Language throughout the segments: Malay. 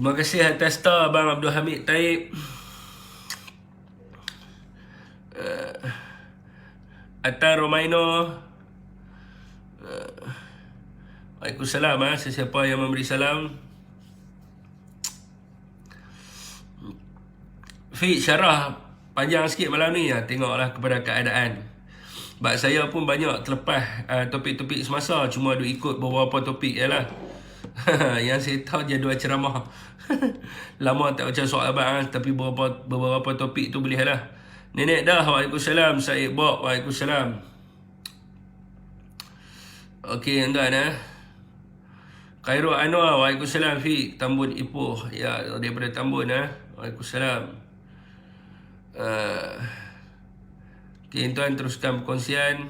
Terima kasih atas star Abang Abdul Hamid Taib. Atar Romaino. Waalaikumsalam. Sesiapa yang memberi salam. Fik syarah panjang sikit malam ni. Tengoklah kepada keadaan. Sebab saya pun banyak terlepas topik-topik semasa. Cuma duk ikut beberapa topik je lah. Yang saya tahu jadual ceramah. Lama tak baca soal abang, tapi beberapa topik tu boleh lah. Nenek dah. Waalaikumsalam. Syed Bob. Waalaikumsalam. Okey, tuan Khairul Anwar. Waalaikumsalam. Fik Tambun Ipoh. Ya, daripada Tambun Waalaikumsalam. Okay, tuan teruskan perkongsian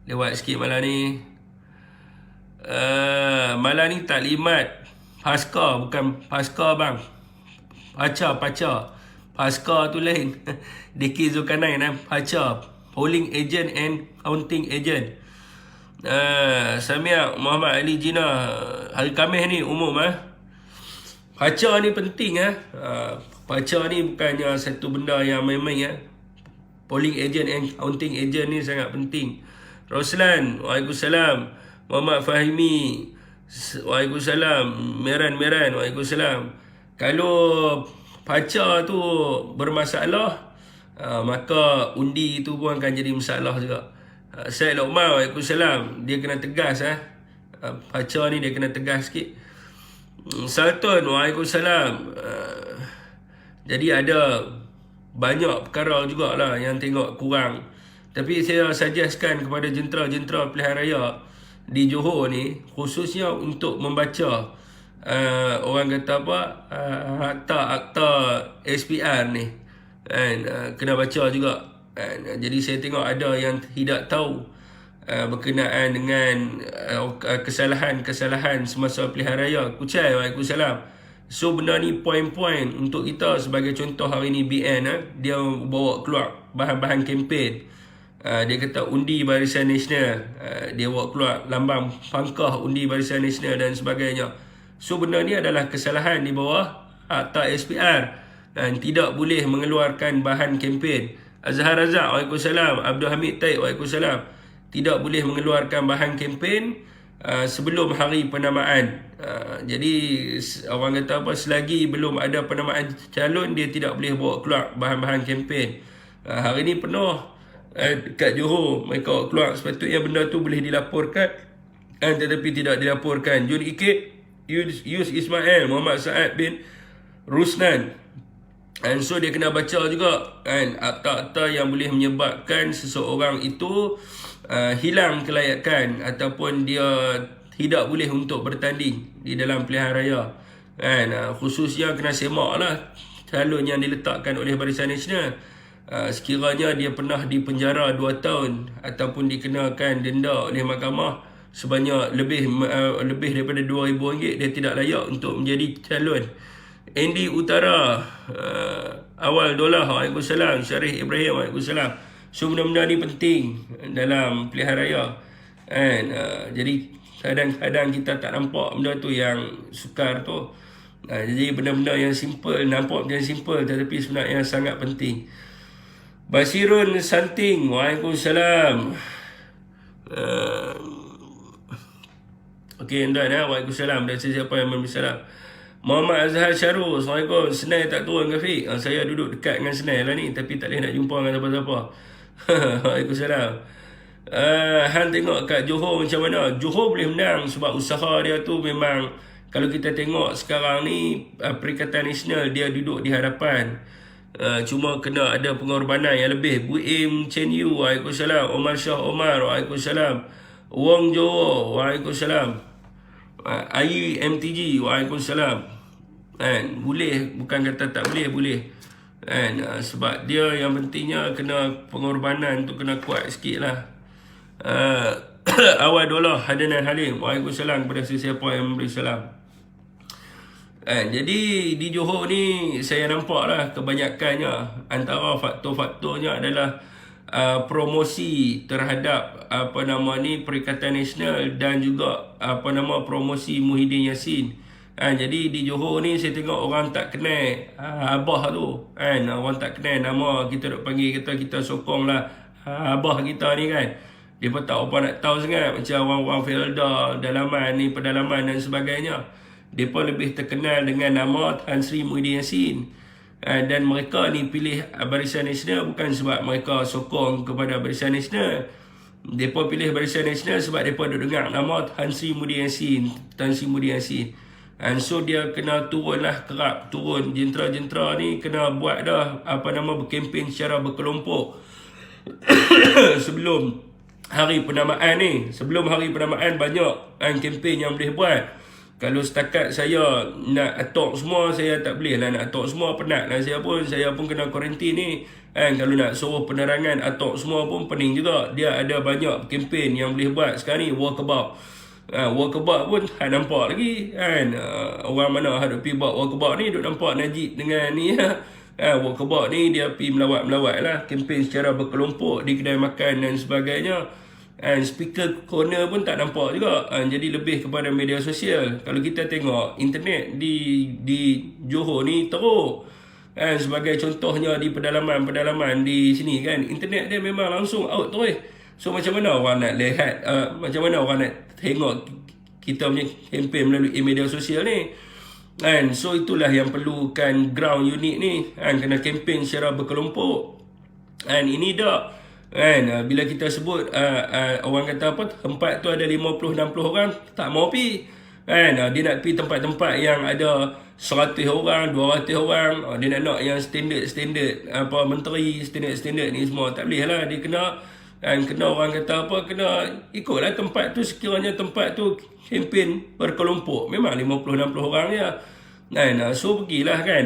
lewat sikit malam ni. Malam ni taklimat Pasca, bukan Pasca bang. Paca. Pasca tu lain. Diki Zulkarnain Paca, polling agent and counting agent. Samia Muhammad Ali Jina, hari Khamis ni umum Paca ni penting Paca ni bukannya satu benda yang main-main Polling agent and counting agent ni sangat penting. Roslan, Waalaikumsalam. Muhammad Fahimi, Waalaikumsalam. Meran, Waalaikumsalam. Kalau paca tu bermasalah, maka undi tu pun akan jadi masalah juga. Syed Luqman, Waalaikumsalam. Dia kena tegas paca ni dia kena tegas sikit. Sultan, Waalaikumsalam. Jadi ada banyak perkara jugalah yang tengok kurang. Tapi saya suggestkan kepada jentera-jentera pilihan raya di Johor ni, khususnya untuk membaca orang kata akta SPR ni, kena baca juga. Jadi saya tengok ada yang tidak tahu berkenaan dengan kesalahan semasa pilihan raya. Kucai, Waalaikumsalam. So benda ni poin-poin untuk kita. Sebagai contoh hari ni BN dia bawa keluar bahan-bahan kempen. Dia kata undi Barisan Nasional, dia bawa keluar lambang pangkah undi Barisan Nasional dan sebagainya. So benda ni adalah kesalahan di bawah akta SPR dan tidak boleh mengeluarkan bahan kempen. Azhar Razak, Waalaikumsalam. Abdul Hamid Taib, Waalaikumsalam. Tidak boleh mengeluarkan bahan kempen sebelum hari penamaan. Jadi orang kata selagi belum ada penamaan calon, dia tidak boleh bawa keluar bahan-bahan kempen. Hari ni penuh dekat Johor mereka keluar, sepatutnya benda tu boleh dilaporkan tetapi tidak dilaporkan. Jun Ikit, Yus Ismail, Muhammad Saad bin Rusnan. And so dia kena baca juga akta-akta yang boleh menyebabkan seseorang itu hilang kelayakan ataupun dia tidak boleh untuk bertanding di dalam pilihan raya. Khususnya kena semaklah calon yang diletakkan oleh Barisan Nasional. Sekiranya dia pernah dipenjara 2 tahun ataupun dikenakan denda oleh mahkamah sebanyak lebih daripada RM2,000, dia tidak layak untuk menjadi calon. Andy Utara, Awal Dolah, Waalaikumsalam. Syarif Ibrahim, Waalaikumsalam. So benda-benda ni penting dalam pilihan raya. Jadi kadang-kadang kita tak nampak benda tu yang sukar tu. Jadi benda-benda yang simple nampak macam simple tetapi sebenarnya sangat penting. Basirun Santing, Waalaikumsalam. Okey, tuan Waalaikumsalam. Dan siapa yang memberi salam. Muhammad Azhar Syarul, Assalamualaikum. Senai tak turun ke Fik? Saya duduk dekat dengan Senai lah ni, tapi tak boleh nak jumpa dengan siapa-siapa. Waalaikumsalam. Han tengok kat Johor macam mana? Johor boleh menang sebab usaha dia tu memang, kalau kita tengok sekarang ni Perikatan Nasional dia duduk di hadapan. Cuma kena ada pengorbanan yang lebih. Bu Im Chen Yu, Waalaikumsalam. Omar Shah Omar, Waalaikumsalam. Wong Jowo, Waalaikumsalam. Ayi MTG, Waalaikumsalam. Boleh, bukan kata tak boleh, boleh. Sebab dia yang pentingnya kena pengorbanan tu kena kuat sikit lah. Awal Dolah, Hadanan Halim, Waalaikumsalam kepada sesiapa yang memberi salam. Jadi di Johor ni saya nampak lah kebanyakannya antara faktor-faktornya adalah promosi terhadap Perikatan Nasional dan juga promosi Muhyiddin Yassin. Jadi di Johor ni saya tengok orang tak kenal abah tu kan. Orang tak kenal nama, kita duk panggil kita sokong lah abah kita ni kan. Dia pun tak apa nak tahu sangat. Macam orang-orang Felda, dalaman ni, pedalaman dan sebagainya. Dia pun lebih terkenal dengan nama Tan Sri Muhyiddin Yassin. Dan mereka ni pilih Barisan Nasional bukan sebab mereka sokong kepada Barisan Nasional. Mereka pilih Barisan Nasional sebab mereka duk dengar nama Tan Sri Muhyiddin Yassin. Tan Sri Muhyiddin Yassin. So dia kena turun lah, kerap turun. Jentera-jentera ni kena buat dah berkempen secara berkelompok sebelum hari penamaan ni. Sebelum hari penamaan banyak kempen yang boleh buat. Kalau setakat saya nak atok semua, saya tak boleh lah nak atok semua, penat lah saya pun kena kuarantin ni. Kalau nak suruh penerangan atok semua pun pening juga. Dia ada banyak kempen yang boleh buat sekarang ni, walkabout. Walkabout pun tak nampak lagi kan. Orang mana hadap pergi buat walkabout ni duk nampak Najib dengan ni walkabout ni dia pergi melawat-melawat lah, kempen secara berkelompok di kedai makan dan sebagainya. Speaker corner pun tak nampak juga. Jadi lebih kepada media sosial. Kalau kita tengok internet di Johor ni teruk. Sebagai contohnya di pedalaman di sini kan, internet dia memang langsung out terus. So macam mana orang nak lihat, macam mana orang nak tengok kita punya kempen melalui media sosial ni. So itulah yang perlukan ground unit ni. Kena kempen secara berkelompok. Ini dah bila kita sebut orang kata apa, tempat tu ada 50-60 orang tak mau pergi. Dia nak pergi tempat-tempat yang ada 100 orang, 200 orang. Dia nak yang standard menteri standard ni semua tak boleh lah. Dia kena orang kata apa, kena ikutlah tempat tu. Sekiranya tempat tu kempen berkelompok, memang 50-60 orang je. So pergilah kan.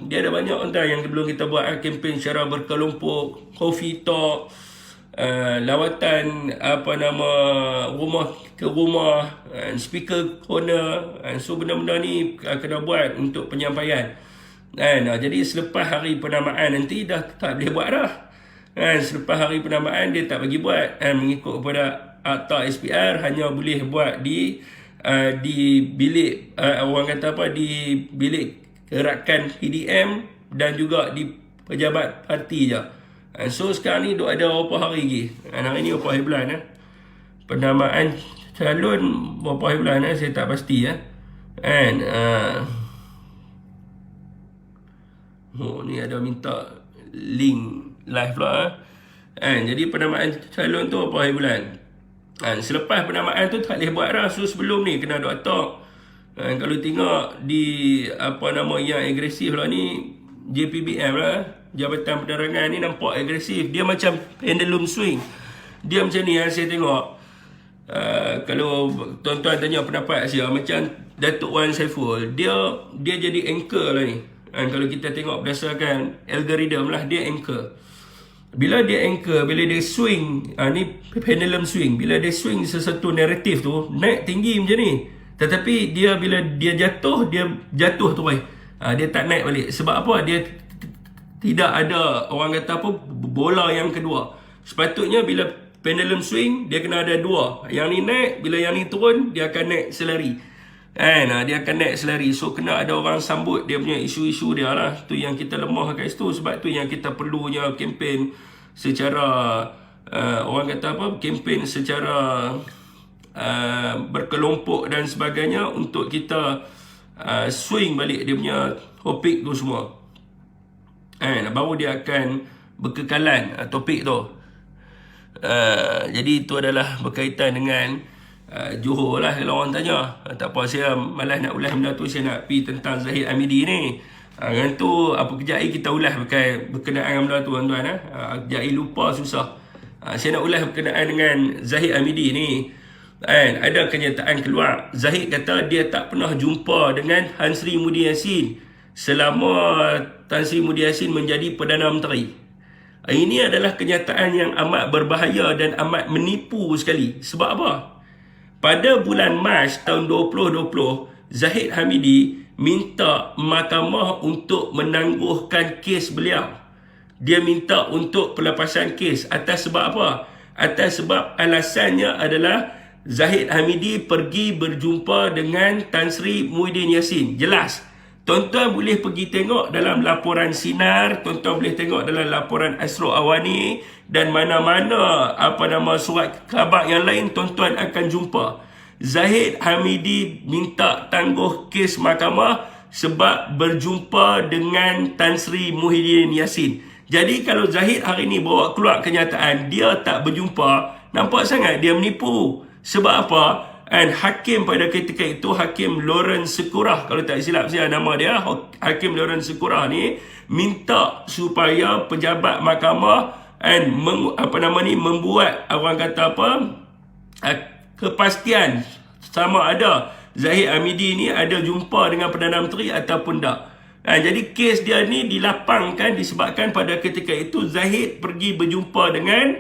Dia ada banyak orang yang belum kita buat kempen secara berkelompok, coffee talk, lawatan rumah ke rumah, speaker corner. So benda-benda ni kena buat untuk penyampaian. Jadi selepas hari penamaan nanti dah tak boleh buat dah. Selepas hari penamaan dia tak bagi buat. Mengikut kepada Akta SPR hanya boleh buat di bilik di bilik gerakan PDM dan juga di pejabat parti je. So sekarang ni duk ada berapa hari lagi? Hari ni berapa hari bulan penamaan calon berapa hari bulan saya tak pasti ni ada minta link live lah. Jadi penamaan calon tu berapa hari bulan? Selepas penamaan tu tak boleh buat dah. So sebelum ni kena duk talk. Kalau tengok di yang agresif lah ni, JPBM lah, Jabatan Penerangan ni nampak agresif. Dia macam pendulum swing. Dia macam ni saya tengok. Kalau tuan-tuan tanya pendapat saya, macam Datuk Wan Saiful, dia jadi anchor lah ni. Kalau kita tengok berdasarkan algoritma lah, dia anchor. Bila dia anchor, bila dia swing, ni pendulum swing. Bila dia swing sesuatu naratif tu, naik tinggi macam ni. Tetapi bila dia jatuh terus. Dia tak naik balik. Sebab apa? Dia tidak ada orang kata apa, bola yang kedua. Sepatutnya bila pendulum swing, dia kena ada dua. Yang ni naik, bila yang ni turun, dia akan naik selari. Dia akan naik selari. So kena ada orang sambut dia punya isu-isu dia lah. Tu yang kita lemah kat situ. Sebab tu yang kita perlunya kempen secara orang kata apa, kempen secara berkelompok dan sebagainya, untuk kita swing balik dia punya topik tu semua. Baru dia akan berkekalan topik tu. Jadi itu adalah berkaitan dengan Johor lah. Kalau orang tanya, tak apa, saya malas nak ulas benda tu. Saya nak pergi tentang Zahid Hamidi ni. Yang tu kejap lagi kita ulas berkenaan dengan benda tu tuan-tuan. Kejap lagi lupa susah. Saya nak ulas berkenaan dengan Zahid Hamidi ni. Ada kenyataan keluar. Zahid kata dia tak pernah jumpa dengan Tan Sri Muhyiddin Yassin selama Tan Sri Muhyiddin Yassin menjadi Perdana Menteri. Ini adalah kenyataan yang amat berbahaya dan amat menipu sekali. Sebab apa? Pada bulan Mac tahun 2020, Zahid Hamidi minta mahkamah untuk menangguhkan kes beliau. Dia minta untuk pelepasan kes. Atas sebab apa? Atas sebab alasannya adalah Zahid Hamidi pergi berjumpa dengan Tan Sri Muhyiddin Yassin. Jelas. Tuan-tuan boleh pergi tengok dalam laporan Sinar, tuan-tuan boleh tengok dalam laporan Asro Awani dan mana-mana surat khabar yang lain, tuan-tuan akan jumpa Zahid Hamidi minta tangguh kes mahkamah sebab berjumpa dengan Tan Sri Muhyiddin Yassin. Jadi kalau Zahid hari ni bawa keluar kenyataan dia tak berjumpa, nampak sangat dia menipu. Sebab apa? Dan hakim pada ketika itu, Hakim Lawrence Sekurah, kalau tak silap saya nama dia, Hakim Lawrence Sekurah ni minta supaya pejabat mahkamah membuat kepastian sama ada Zahid Hamidi ni ada jumpa dengan Perdana Menteri ataupun tak. Jadi kes dia ni dilapangkan disebabkan pada ketika itu Zahid pergi berjumpa dengan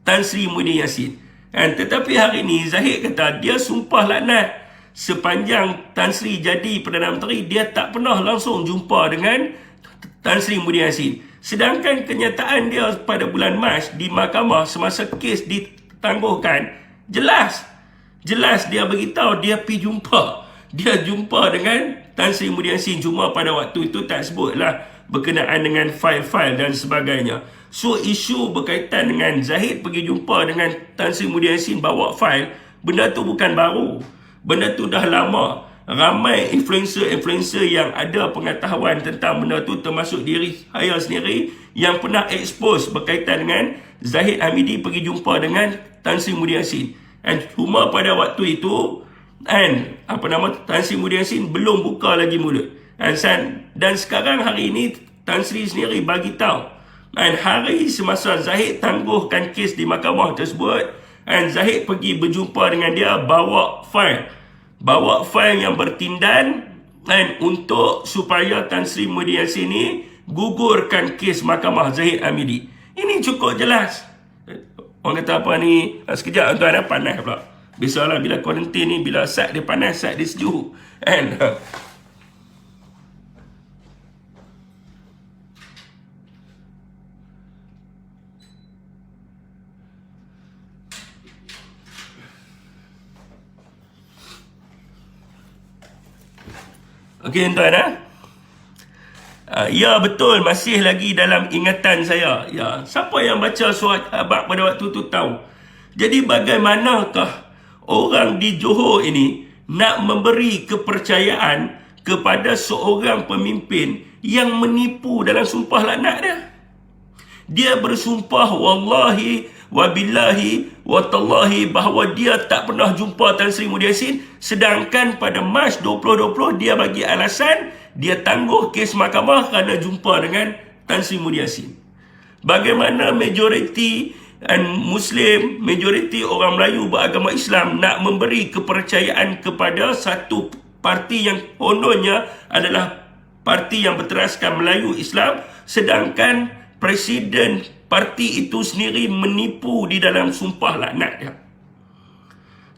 Tan Sri Muhyiddin Yassin. Tetapi hari ni Zahid kata dia sumpah laknat sepanjang Tan Sri jadi Perdana Menteri, dia tak pernah langsung jumpa dengan Tan Sri Muhyiddin Yassin. Sedangkan kenyataan dia pada bulan Mac di mahkamah semasa kes ditangguhkan, jelas dia beritahu dia pergi jumpa. Dia jumpa dengan Tan Sri Muhyiddin Yassin, cuma pada waktu itu tak sebutlah berkenaan dengan fail-fail dan sebagainya. So isu berkaitan dengan Zahid pergi jumpa dengan Tan Sri Muhyiddin Yassin bawa fail, benda tu bukan baru. Benda tu dah lama. Ramai influencer yang ada pengetahuan tentang benda tu, termasuk diri saya sendiri yang pernah expose berkaitan dengan Zahid Hamidi pergi jumpa dengan Tan Sri Muhyiddin Yassin. Cuma pada waktu itu Tan Sri Muhyiddin Yassin belum buka lagi mulut. Dan sekarang hari ini Tan Sri sendiri bagi tahu. Hari semasa Zahid tangguhkan kes di mahkamah tersebut, Zahid pergi berjumpa dengan dia bawa fail yang bertindan untuk supaya Tan Sri Muhyiddin Yassin ni gugurkan kes mahkamah Zahid Hamidi. Ini cukup jelas. Orang kata apa ni, sekejap tuan panas pula. Biasalah bila kuarantin ni, bila sat dia panas, sat dia sejuk. Okey tuan ya betul, masih lagi dalam ingatan saya. Ya, siapa yang baca surat khabar pada waktu tu tahu. Jadi bagaimanakah orang di Johor ini nak memberi kepercayaan kepada seorang pemimpin yang menipu dalam sumpah laknat dia? Dia bersumpah wallahi wabillahi watallahi bahawa dia tak pernah jumpa Tan Sri Muhyiddin Yassin, sedangkan pada Mac 2020 dia bagi alasan dia tangguh kes mahkamah kerana jumpa dengan Tan Sri Muhyiddin Yassin. Bagaimana majoriti Muslim, majoriti orang Melayu beragama Islam nak memberi kepercayaan kepada satu parti yang kononnya adalah parti yang berteraskan Melayu Islam, sedangkan presiden parti itu sendiri menipu di dalam sumpah laknat dia.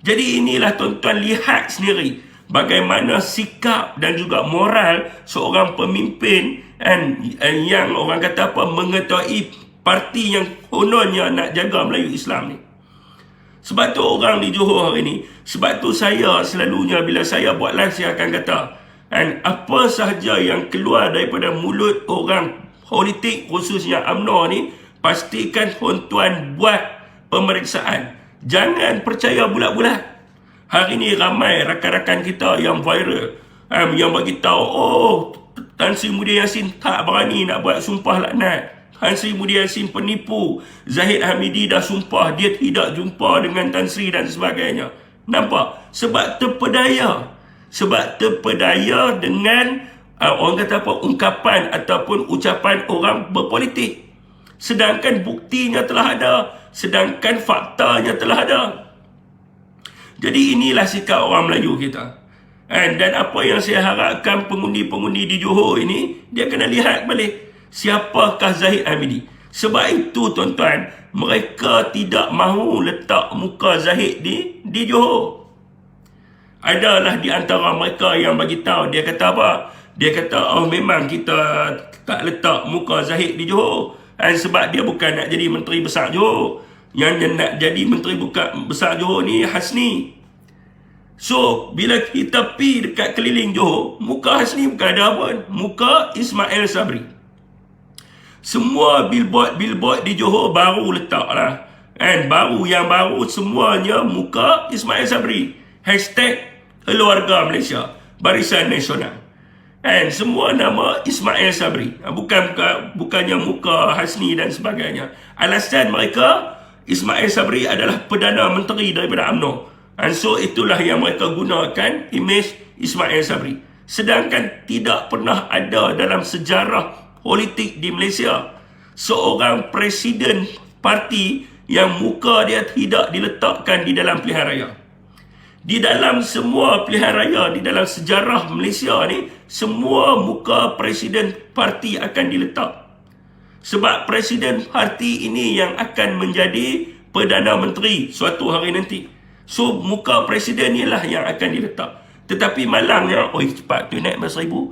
Jadi inilah tuan-tuan lihat sendiri bagaimana sikap dan juga moral seorang pemimpin yang orang kata mengetahui parti yang kononnya nak jaga Melayu Islam ni. Sebab tu orang di Johor hari ni, sebab tu saya selalunya bila saya buat live saya akan kata, apa sahaja yang keluar daripada mulut orang politik khususnya UMNO ni, pastikan tuan-tuan buat pemeriksaan. Jangan percaya bulat-bulat. Hari ni ramai rakan-rakan kita yang viral, yang bagi tahu Tan Sri Muhyiddin Yassin tak berani nak buat sumpah laknat. Tan Sri Muhyiddin Yassin penipu. Zahid Hamidi dah sumpah dia tidak jumpa dengan Tan Sri dan sebagainya. Nampak? Sebab terpedaya. Sebab terpedaya dengan orang kata ungkapan ataupun ucapan orang berpolitik. Sedangkan buktinya telah ada, sedangkan faktanya telah ada. Jadi inilah sikap orang Melayu kita. Dan apa yang saya harapkan pengundi-pengundi di Johor ini, dia kena lihat balik siapakah Zahid Hamidi. Sebab itu tuan-tuan, mereka tidak mahu letak muka Zahid di Johor. Adalah di antara mereka yang bagi tahu, dia kata apa? Dia kata memang kita tak letak muka Zahid di Johor. Sebab dia bukan nak jadi Menteri Besar Johor. Yang dia nak jadi Menteri Besar Johor ni Hasni. So bila kita pergi dekat keliling Johor, muka Hasni bukan ada apa, muka Ismail Sabri. Semua billboard di Johor baru letak lah, and yang baru semuanya muka Ismail Sabri. Hashtag Keluarga Malaysia, Barisan Nasional, and semua nama Ismail Sabri, bukannya muka Hasni dan sebagainya. Alasan mereka, Ismail Sabri adalah Perdana Menteri daripada UMNO, and so itulah yang mereka gunakan imej Ismail Sabri. Sedangkan tidak pernah ada dalam sejarah politik di Malaysia seorang presiden parti yang muka dia tidak diletakkan di dalam pilihan raya. Di dalam semua pilihan raya di dalam sejarah Malaysia ni, semua muka presiden parti akan diletak. Sebab presiden parti ini yang akan menjadi Perdana Menteri suatu hari nanti. So muka presiden ni lah yang akan diletak. Tetapi malangnya, cepat tu naik 11,000.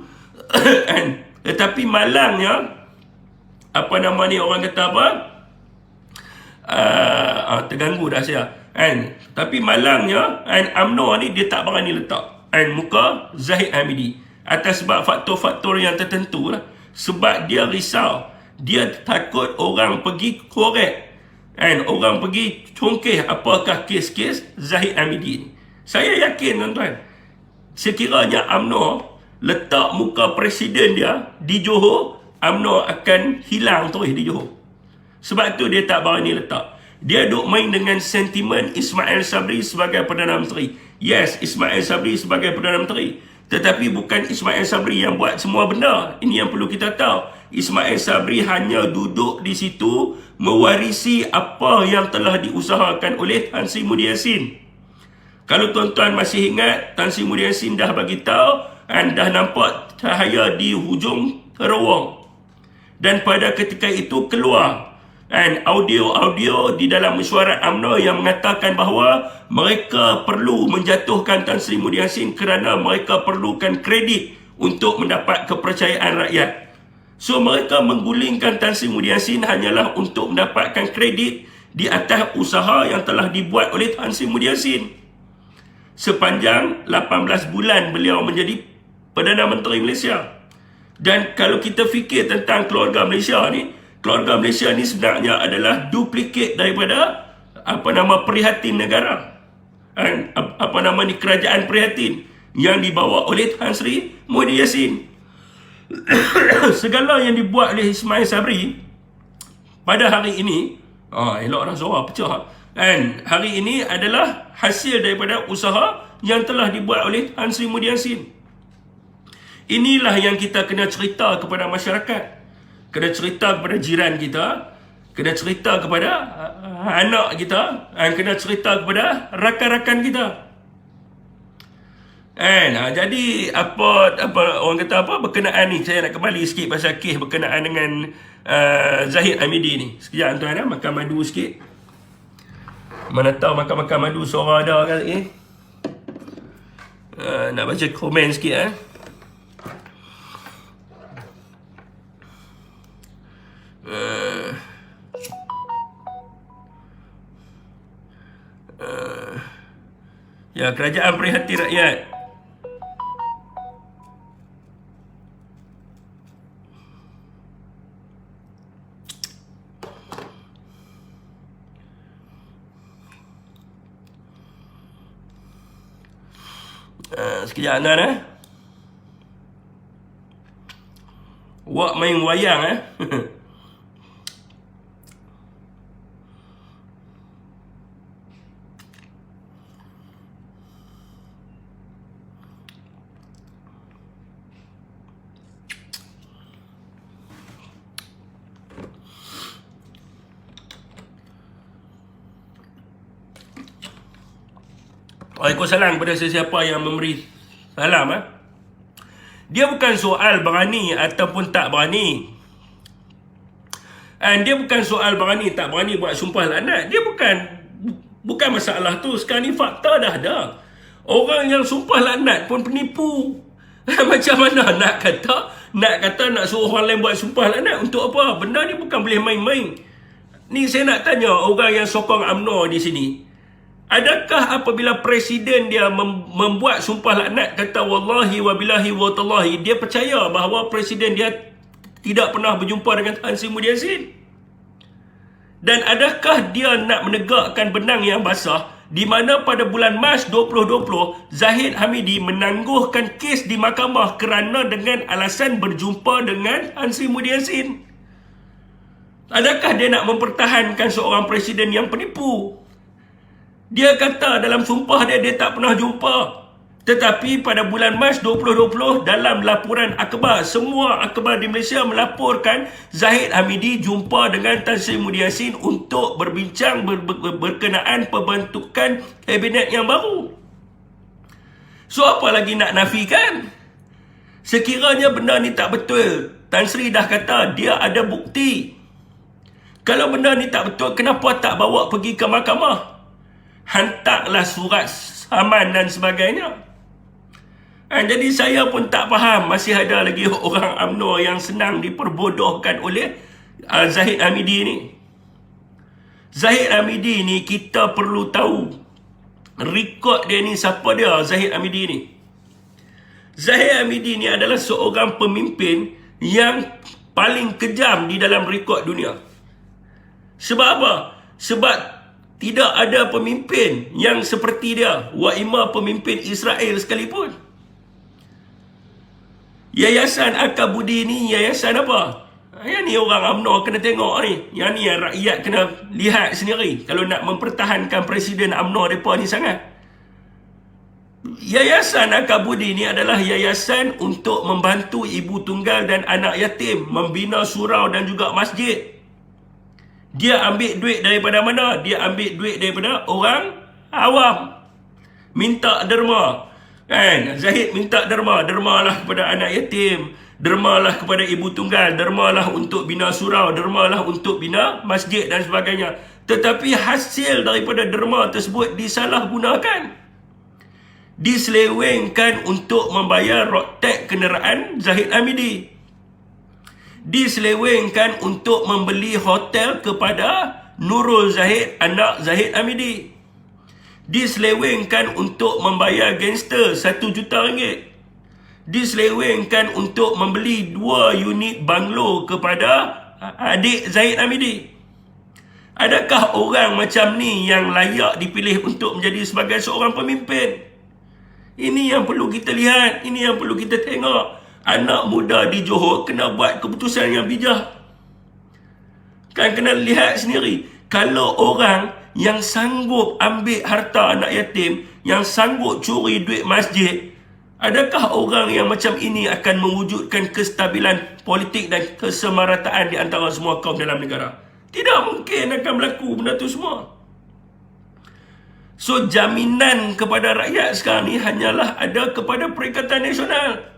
Tetapi malangnya, apa nama ni orang kata apa? Terganggu dah saya. Tapi malangnya, UMNO ni dia tak berani letak muka Zahid Hamidi atas sebab faktor-faktor yang tertentu lah. Sebab dia risau, dia takut orang pergi korek, orang pergi congkeh apakah kes-kes Zahid Hamidi ni. Saya yakin tuan-tuan, sekiranya UMNO letak muka presiden dia di Johor, UMNO akan hilang terus di Johor. Sebab tu dia tak berani letak. Dia duk main dengan sentimen Ismail Sabri sebagai Perdana Menteri. Yes, Ismail Sabri sebagai Perdana Menteri. Tetapi bukan Ismail Sabri yang buat semua benda. Ini yang perlu kita tahu. Ismail Sabri hanya duduk di situ mewarisi apa yang telah diusahakan oleh Tan Sri Muhyiddin Yassin. Kalau tuan-tuan masih ingat, Tan Sri Muhyiddin Yassin dah bagi tahu dah nampak cahaya di hujung terowong. Dan pada ketika itu keluar audio di dalam mesyuarat UMNO yang mengatakan bahawa mereka perlu menjatuhkan Tan Sri Muhyiddin Yassin kerana mereka perlukan kredit untuk mendapat kepercayaan rakyat. So mereka menggulingkan Tan Sri Muhyiddin Yassin hanyalah untuk mendapatkan kredit di atas usaha yang telah dibuat oleh Tan Sri Muhyiddin Yassin. Sepanjang 18 bulan beliau menjadi Perdana Menteri Malaysia. Dan kalau kita fikir tentang keluarga Malaysia ni sebenarnya adalah duplikat daripada Prihatin Negara, kerajaan Prihatin yang dibawa oleh Tan Sri Muhyiddin Yassin. Segala yang dibuat oleh Ismail Sabri pada hari ini, elok dah suara pecah, hari ini adalah hasil daripada usaha yang telah dibuat oleh Tan Sri Muhyiddin Yassin. Inilah yang kita kena cerita kepada masyarakat, kena cerita kepada jiran kita, kena cerita kepada anak kita, kena cerita kepada rakan-rakan kita. Jadi apa orang kata berkenaan ni, saya nak kembali sikit pasal kes berkenaan dengan Zahid Hamidi ni. Sekejap tuan, makan madu sikit. Mana tahu makan madu suara ada kan ni. Nak baca komen sikit ya, kerajaan prihatin rakyat. Sekejap tuan Wak main wayang Waalaikumsalam kepada sesiapa yang memberi salam. Dia bukan soal berani ataupun tak berani. Dia bukan soal berani tak berani buat sumpah laknat. Dia bukan masalah tu. Sekarang ni fakta dah ada. Orang yang sumpah laknat pun penipu. Macam mana nak kata nak suruh orang lain buat sumpah laknat? Untuk apa? Benda ni bukan boleh main-main. Ni saya nak tanya orang yang sokong UMNO di sini. Adakah apabila presiden dia membuat sumpah laknat kata wallahi wa billahi wa tallahi, dia percaya bahawa presiden dia tidak pernah berjumpa dengan Tan Sri Muhyiddin Yassin? Dan adakah dia nak menegakkan benang yang basah di mana pada bulan Mac 2020 Zahid Hamidi menangguhkan kes di mahkamah kerana dengan alasan berjumpa dengan Tan Sri Muhyiddin Yassin? Adakah dia nak mempertahankan seorang presiden yang penipu? Dia kata dalam sumpah dia tak pernah jumpa. Tetapi pada bulan Mac 2020 dalam laporan akhbar, semua akhbar di Malaysia melaporkan Zahid Hamidi jumpa dengan Tan Sri Muhyiddin Yassin untuk berbincang berkenaan pembentukan kabinet yang baru. So apa lagi nak nafikan? Sekiranya benda ni tak betul, Tan Sri dah kata dia ada bukti. Kalau benda ni tak betul, kenapa tak bawa pergi ke mahkamah? Hantarlah surat saman dan sebagainya. Jadi saya pun tak faham, masih ada lagi orang UMNO yang senang diperbodohkan oleh Zahid Hamidi ni. Zahid Hamidi ni kita perlu tahu rekod dia ni, siapa dia Zahid Hamidi ni. Zahid Hamidi ni adalah seorang pemimpin yang paling kejam di dalam rekod dunia. Sebab apa? Sebab tidak ada pemimpin yang seperti dia, wa ima pemimpin Israel sekalipun. Yayasan Akabudi ni yayasan apa? Yang ni orang UMNO kena tengok ni. Yang ni rakyat kena lihat sendiri kalau nak mempertahankan presiden UMNO mereka ni sangat. Yayasan Akabudi ni adalah yayasan untuk membantu ibu tunggal dan anak yatim, membina surau dan juga masjid. Dia ambil duit daripada mana? Dia ambil duit daripada orang awam. Minta derma. Kan? Zahid minta derma. Dermalah kepada anak yatim. Dermalah kepada ibu tunggal. Dermalah untuk bina surau. Dermalah untuk bina masjid dan sebagainya. Tetapi hasil daripada derma tersebut disalahgunakan. Diselewengkan untuk membayar road tax kenderaan Zahid Hamidi. Diselewengkan untuk membeli hotel kepada Nurul Zahid, anak Zahid Hamidi. Diselewengkan untuk membayar gangster RM1 juta. Diselewengkan untuk membeli 2 unit banglo kepada adik Zahid Hamidi. Adakah orang macam ni yang layak dipilih untuk menjadi sebagai seorang pemimpin? Ini yang perlu kita lihat, ini yang perlu kita tengok. Anak muda di Johor kena buat keputusan yang bijak. Kan kena lihat sendiri. Kalau orang yang sanggup ambil harta anak yatim, yang sanggup curi duit masjid, adakah orang yang macam ini akan mewujudkan kestabilan politik dan kesemarataan di antara semua kaum dalam negara? Tidak mungkin akan berlaku benda tu semua. So jaminan kepada rakyat sekarang ni hanyalah ada kepada Perikatan Nasional.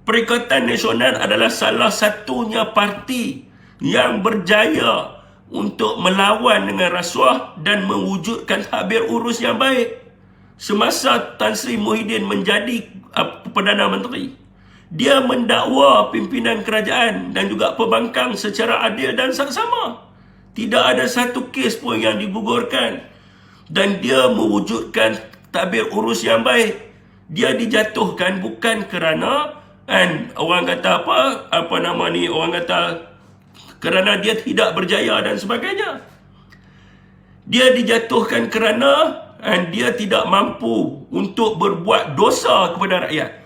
Perikatan Nasional adalah salah satunya parti yang berjaya untuk melawan dengan rasuah dan mewujudkan tadbir urus yang baik. Semasa Tan Sri Muhyiddin menjadi Perdana Menteri, dia mendakwa pimpinan kerajaan dan juga pembangkang secara adil dan saksama. Tidak ada satu kes pun yang digugurkan. Dan dia mewujudkan tadbir urus yang baik. Dia dijatuhkan bukan kerana orang kata orang kata kerana dia tidak berjaya dan sebagainya. Dia dijatuhkan kerana dia tidak mampu untuk berbuat dosa kepada rakyat.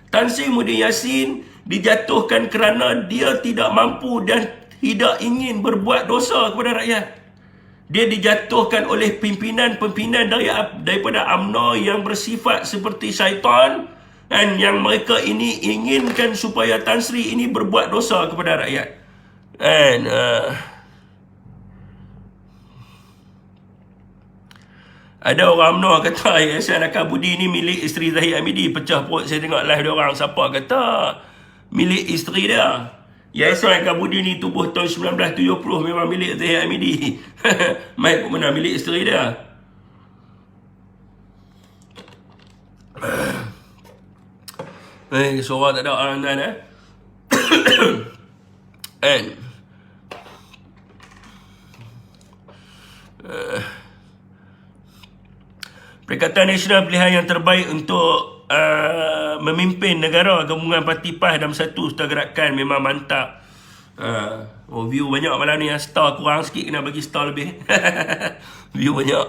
Tan Sri Muhyiddin Yassin dijatuhkan kerana dia tidak mampu dan tidak ingin berbuat dosa kepada rakyat. Dia dijatuhkan oleh pimpinan-pimpinan daripada UMNO yang bersifat seperti syaitan. Dan yang mereka ini inginkan supaya Tan Sri ini berbuat dosa kepada rakyat. Ada orang UMNO kata Yayasan Akabudi ni milik isteri Zahid Hamidi. Pecah perut saya tengok live dia orang. Siapa kata milik isteri dia? Yayasan Akabudi ni tubuh tahun 1970 memang milik Zahid Hamidi. Mai pun mana milik isteri dia. Suara tak ada orang tuan Perikatan Nasional pilihan yang terbaik untuk memimpin negara. Gabungan Parti PAS dalam satu Star Gerakan memang mantap. View banyak malam ni. Star kurang sikit, kena bagi star lebih. View banyak.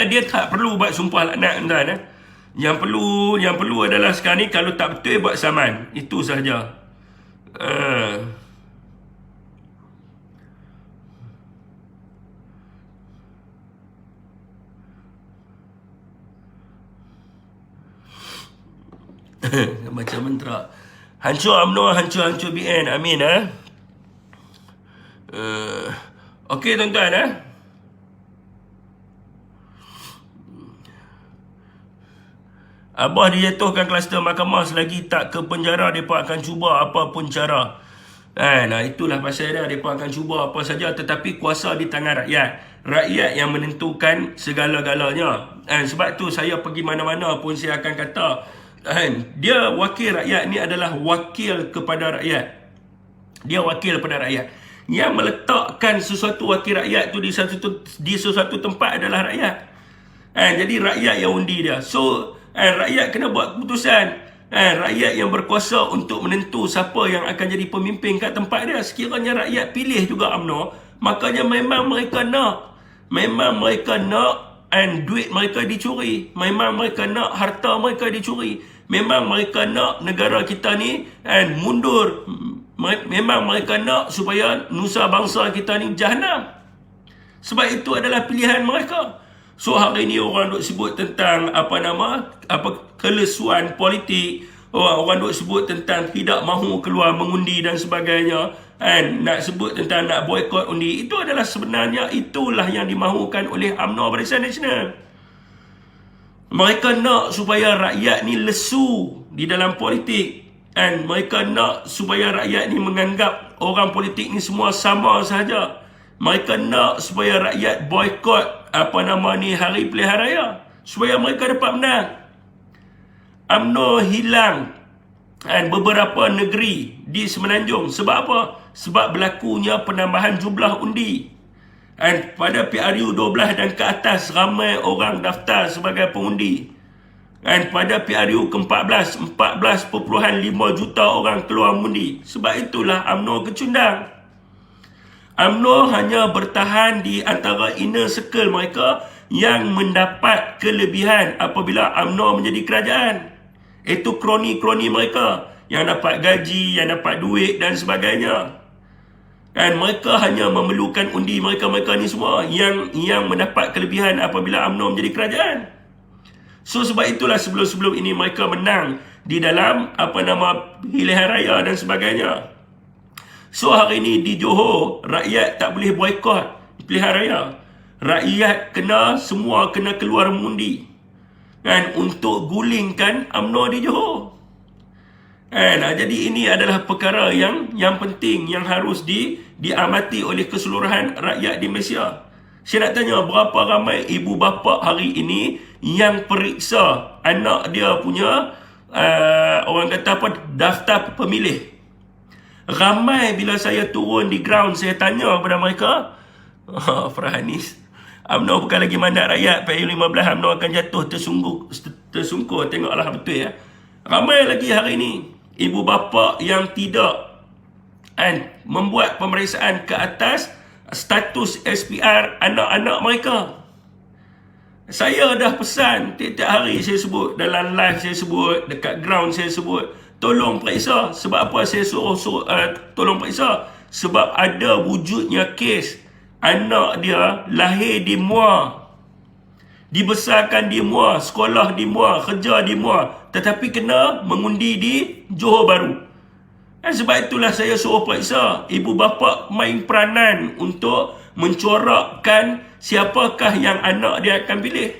Dia tak perlu buat sumpah laknat, tuan. Yang perlu adalah sekarang ni, kalau tak betul buat saman. Itu sahaja. Macam mantra. Hancur UMNO, hancur BN. Amin. Okey tuan-tuan. Abah dijatuhkan kluster mahkamah, selagi tak ke penjara, mereka akan cuba apa pun cara. Itulah pasal dia. Mereka akan cuba apa saja, tetapi kuasa di tangan rakyat. Rakyat yang menentukan segala-galanya. Sebab tu saya pergi mana-mana pun saya akan kata, dia wakil rakyat ni adalah wakil kepada rakyat. Dia wakil kepada rakyat. Yang meletakkan sesuatu wakil rakyat tu di sesuatu tempat adalah rakyat. Jadi rakyat yang undi dia. So rakyat kena buat keputusan. Rakyat yang berkuasa untuk menentu siapa yang akan jadi pemimpin kat tempat dia. Sekiranya rakyat pilih juga UMNO, makanya memang mereka nak. Memang mereka nak duit mereka dicuri. Memang mereka nak harta mereka dicuri. Memang mereka nak negara kita ni mundur. Memang mereka nak supaya nusa bangsa kita ni jahanam. Sebab itu adalah pilihan mereka. So hari ni orang duk sebut tentang kelesuan politik. Orang duk sebut tentang tidak mahu keluar mengundi dan sebagainya. Nak sebut tentang nak boykot undi. Itu adalah sebenarnya itulah yang dimahukan oleh UMNO Barisan Nasional. Mereka nak supaya rakyat ni lesu di dalam politik. Mereka nak supaya rakyat ni menganggap orang politik ni semua sama sahaja. Mereka nak supaya rakyat boykot hari pilihan raya, supaya mereka dapat menang. UMNO hilang beberapa negeri di Semenanjung. Sebab apa? Sebab berlakunya penambahan jumlah undi. Pada PRU 12 dan ke atas, ramai orang daftar sebagai pengundi. Pada PRU ke-14, 14.5 juta orang keluar mengundi. Sebab itulah UMNO kecundang. UMNO hanya bertahan di antara inner circle mereka yang mendapat kelebihan apabila UMNO menjadi kerajaan. Itu kroni-kroni mereka yang dapat gaji, yang dapat duit dan sebagainya. Mereka hanya memerlukan undi mereka-mereka ni semua yang mendapat kelebihan apabila UMNO menjadi kerajaan. So sebab itulah sebelum-sebelum ini mereka menang di dalam pilihan raya dan sebagainya. So hari ini di Johor, rakyat tak boleh boykot pilihan raya. Rakyat semua kena keluar mengundi. Untuk gulingkan UMNO di Johor. Jadi ini adalah perkara yang penting, yang harus diamati oleh keseluruhan rakyat di Malaysia. Saya nak tanya, berapa ramai ibu bapa hari ini yang periksa anak dia punya daftar pemilih? Ramai. Bila saya turun di ground, saya tanya kepada mereka, Farhanis, UMNO bukan lagi mandat rakyat. PRU 15 UMNO akan jatuh tersungkur. Tengoklah betul ya. Ramai lagi hari ini ibu bapa yang tidak membuat pemeriksaan ke atas status SPR anak-anak mereka. Saya dah pesan tiap-tiap hari, saya sebut dalam live, saya sebut dekat ground, saya sebut tolong periksa. Sebab apa saya suruh tolong periksa? Sebab ada wujudnya kes anak dia lahir di Muar, dibesarkan di Muar, sekolah di Muar, kerja di Muar, tetapi kena mengundi di Johor Bahru. Sebab itulah saya suruh periksa. Ibu bapa main peranan untuk mencorakkan siapakah yang anak dia akan pilih.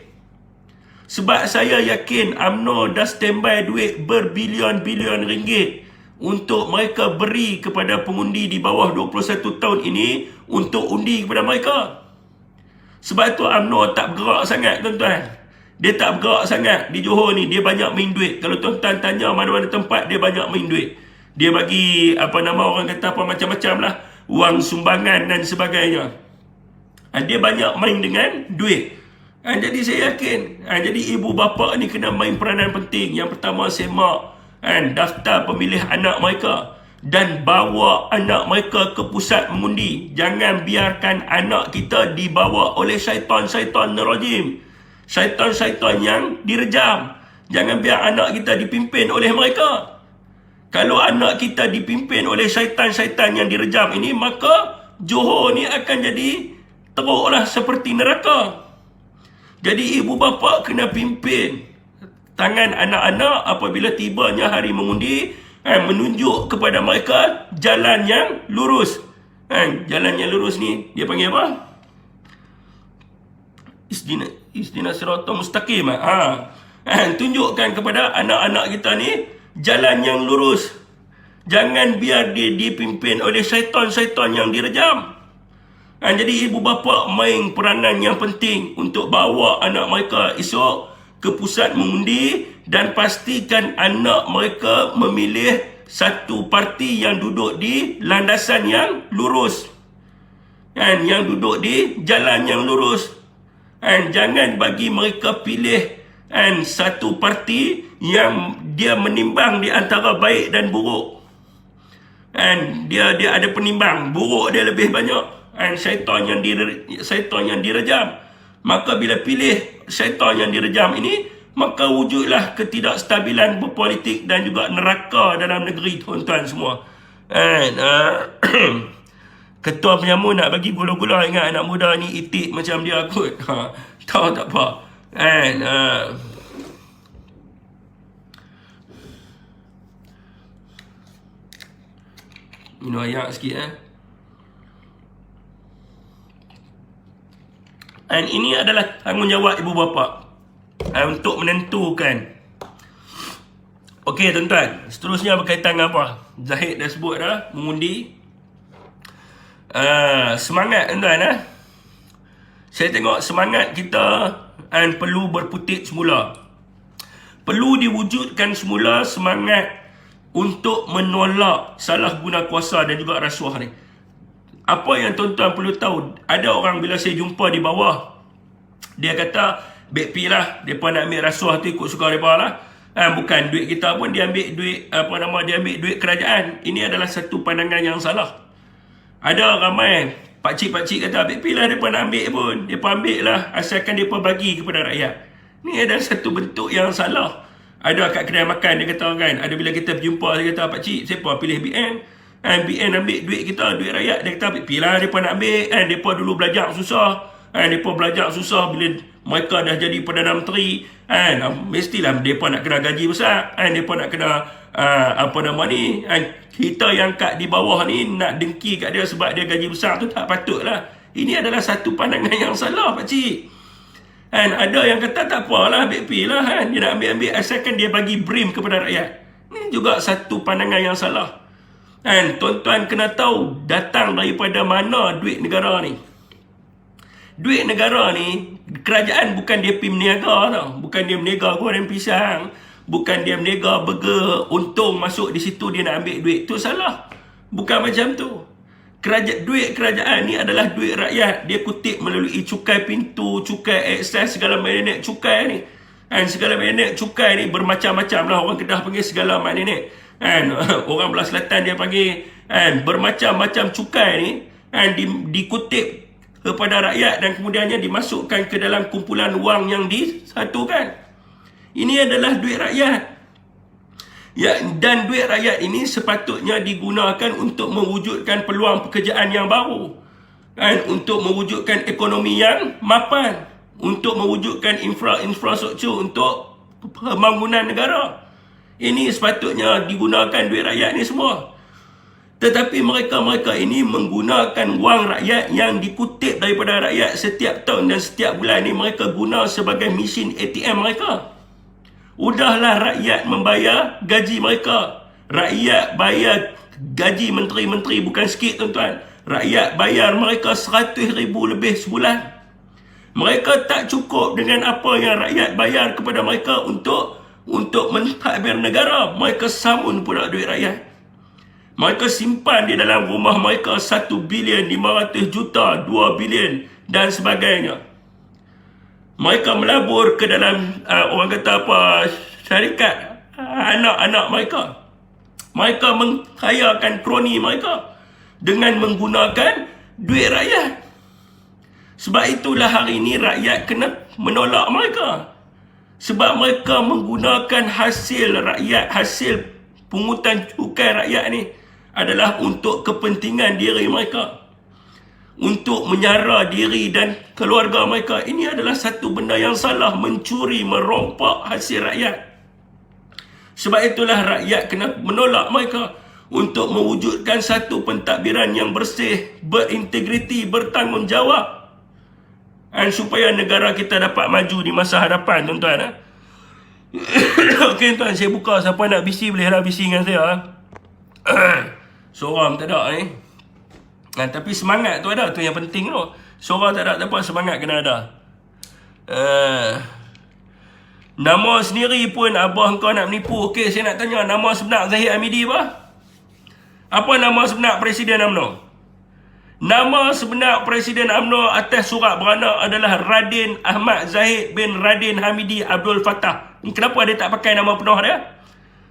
Sebab saya yakin UMNO dah standby duit berbilion-bilion ringgit untuk mereka beri kepada pengundi di bawah 21 tahun ini untuk undi kepada mereka. Sebab itu UMNO tak bergerak sangat, tuan-tuan. Dia tak bergerak sangat di Johor ni. Dia banyak main duit. Kalau tuan-tuan tanya mana-mana tempat, dia banyak main duit. Dia bagi orang kata macam-macam lah, wang sumbangan dan sebagainya. Dia banyak main dengan duit. Jadi saya yakin, jadi ibu bapa ni kena main peranan penting. Yang pertama, semak daftar pemilih anak mereka dan bawa anak mereka ke pusat mengundi. Jangan biarkan anak kita dibawa oleh syaitan-syaitan rajim, syaitan-syaitan yang direjam. Jangan biar anak kita dipimpin oleh mereka. Kalau anak kita dipimpin oleh syaitan-syaitan yang direjam ini, maka Johor ni akan jadi teruklah seperti neraka. Jadi ibu bapa kena pimpin tangan anak-anak apabila tibanya hari mengundi, menunjuk kepada mereka jalan yang lurus. Jalan yang lurus ni dia panggil apa? Isdina siratal mustaqim. Tunjukkan kepada anak-anak kita ni jalan yang lurus. Jangan biar dia dipimpin oleh syaitan-syaitan yang direjam. Jadi ibu bapa main peranan yang penting untuk bawa anak mereka esok ke pusat mengundi dan pastikan anak mereka memilih satu parti yang duduk di landasan yang lurus, yang duduk di jalan yang lurus. Jangan bagi mereka pilih satu parti yang dia menimbang di antara baik dan buruk. Dia ada penimbang, buruk dia lebih banyak. Syaitan yang direjam. Maka bila pilih syaitan yang direjam ini, maka wujudlah ketidakstabilan berpolitik dan juga neraka dalam negeri, tuan-tuan semua. Ketua penyamun nak bagi gula-gula, ingat anak muda ni itik macam dia kot. Tahu tak apa. Minum air sikit. Ini adalah tanggungjawab ibu bapa untuk menentukan. Okey tuan-tuan, seterusnya berkaitan dengan apa? Zahid dah sebut dah, mengundi. Semangat tuan-tuan. Saya tengok semangat kita perlu berputik semula. Perlu diwujudkan semula semangat untuk menolak salah guna kuasa dan juga rasuah ni. Apa yang tuan-tuan perlu tahu, ada orang bila saya jumpa di bawah, dia kata, BP lah, mereka nak ambil rasuah tu ikut suka mereka lah. Bukan duit kita pun, dia ambil duit, dia ambil duit kerajaan. Ini adalah satu pandangan yang salah. Ada ramai pakcik-pakcik kata, BP lah mereka nak ambil pun, mereka ambil lah, asalkan mereka bagi kepada rakyat. Ini adalah satu bentuk yang salah. Ada kat kedai makan, dia kata kan, ada bila kita berjumpa, dia kata, pakcik, siapa pilih BN? BN ambil duit kita, duit rakyat. Dia kata, pilih mereka nak ambil. Mereka dulu belajar susah. Mereka belajar susah bila mereka dah jadi Perdana Menteri. Mestilah mereka nak kena gaji besar. Mereka nak kena kita yang kat di bawah ni nak dengki kat dia sebab dia gaji besar tu tak patut lah. Ini adalah satu pandangan yang salah, pakcik. Ada yang kata tak apalah, BP lah. Dia nak ambil-ambil asalkan dia bagi brim kepada rakyat. Ini juga satu pandangan yang salah. Tuan-tuan kena tahu datang daripada mana duit negara ni. Duit negara ni, kerajaan bukan dia pergi meniaga tau. Bukan dia meniaga goreng pisang. Bukan dia meniaga burger, untung masuk di situ dia nak ambil duit. Tu salah. Bukan macam tu. Duit kerajaan ni adalah duit rakyat. Dia kutip melalui cukai pintu, cukai ekses, segala macam cukai ni. Segala macam cukai ni bermacam-macam lah. Orang Kedah panggil segala macam ni. Orang belah selatan dia panggil bermacam-macam cukai ni dikutip kepada rakyat dan kemudiannya dimasukkan ke dalam kumpulan wang yang disatukan. Ini adalah duit rakyat. Dan duit rakyat ini sepatutnya digunakan untuk mewujudkan peluang pekerjaan yang baru, untuk mewujudkan ekonomi yang mapan, untuk mewujudkan infrastruktur untuk pembangunan negara. Ini sepatutnya digunakan duit rakyat ni semua. Tetapi mereka-mereka ini menggunakan wang rakyat yang dikutip daripada rakyat setiap tahun dan setiap bulan ni mereka guna sebagai mesin ATM mereka. Udahlah rakyat membayar gaji mereka. Rakyat bayar gaji menteri-menteri bukan sikit tuan-tuan. Rakyat bayar mereka 100,000 lebih sebulan. Mereka tak cukup dengan apa yang rakyat bayar kepada mereka untuk mentadbir negara. Mereka samun pula duit rakyat. Mereka simpan di dalam rumah mereka 1,500,000,000, 2 bilion dan sebagainya. Mereka melabur ke dalam orang kata apa, syarikat anak-anak mereka. Mereka mengkayakan kroni mereka dengan menggunakan duit rakyat. Sebab itulah hari ini rakyat kena menolak mereka. Sebab mereka menggunakan hasil rakyat, hasil pungutan cukai rakyat ni adalah untuk kepentingan diri mereka, untuk menyara diri dan keluarga mereka. Ini adalah satu benda yang salah, mencuri, merompak hasil rakyat. Sebab itulah rakyat kena menolak mereka untuk mewujudkan satu pentadbiran yang bersih, berintegriti, bertanggungjawab, dan supaya negara kita dapat maju di masa hadapan, tuan-tuan. Okey, tuan, saya buka. Siapa nak bisi bolehlah bisi dengan saya. Seorang tak ada ni. Tapi semangat tu ada, tu yang penting tu. Seorang tak ada, tak apa, semangat kena ada. Nama sendiri pun abah engkau nak menipu. Okey, saya nak tanya, nama sebenar Zahid Hamidi apa? Apa nama sebenar Presiden UMNO? Nama sebenar Presiden UMNO atas surat beranak adalah Radin Ahmad Zahid bin Radin Hamidi Abdul Fattah. Kenapa dia tak pakai nama penuh dia?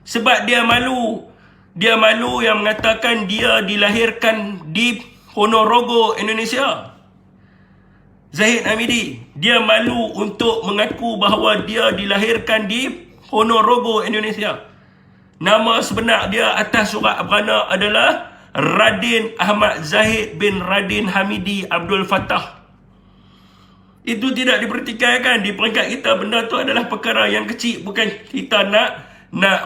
Sebab dia malu. Dia malu yang mengatakan dia dilahirkan di Ponorogo, Indonesia. Zahid Hamidi, dia malu untuk mengaku bahawa dia dilahirkan di Ponorogo, Indonesia. Nama sebenar dia atas surat beranak adalah Radin Ahmad Zahid bin Radin Hamidi Abdul Fattah. Itu tidak dipertikaikan di peringkat kita. Benda tu adalah perkara yang kecil. Bukan kita nak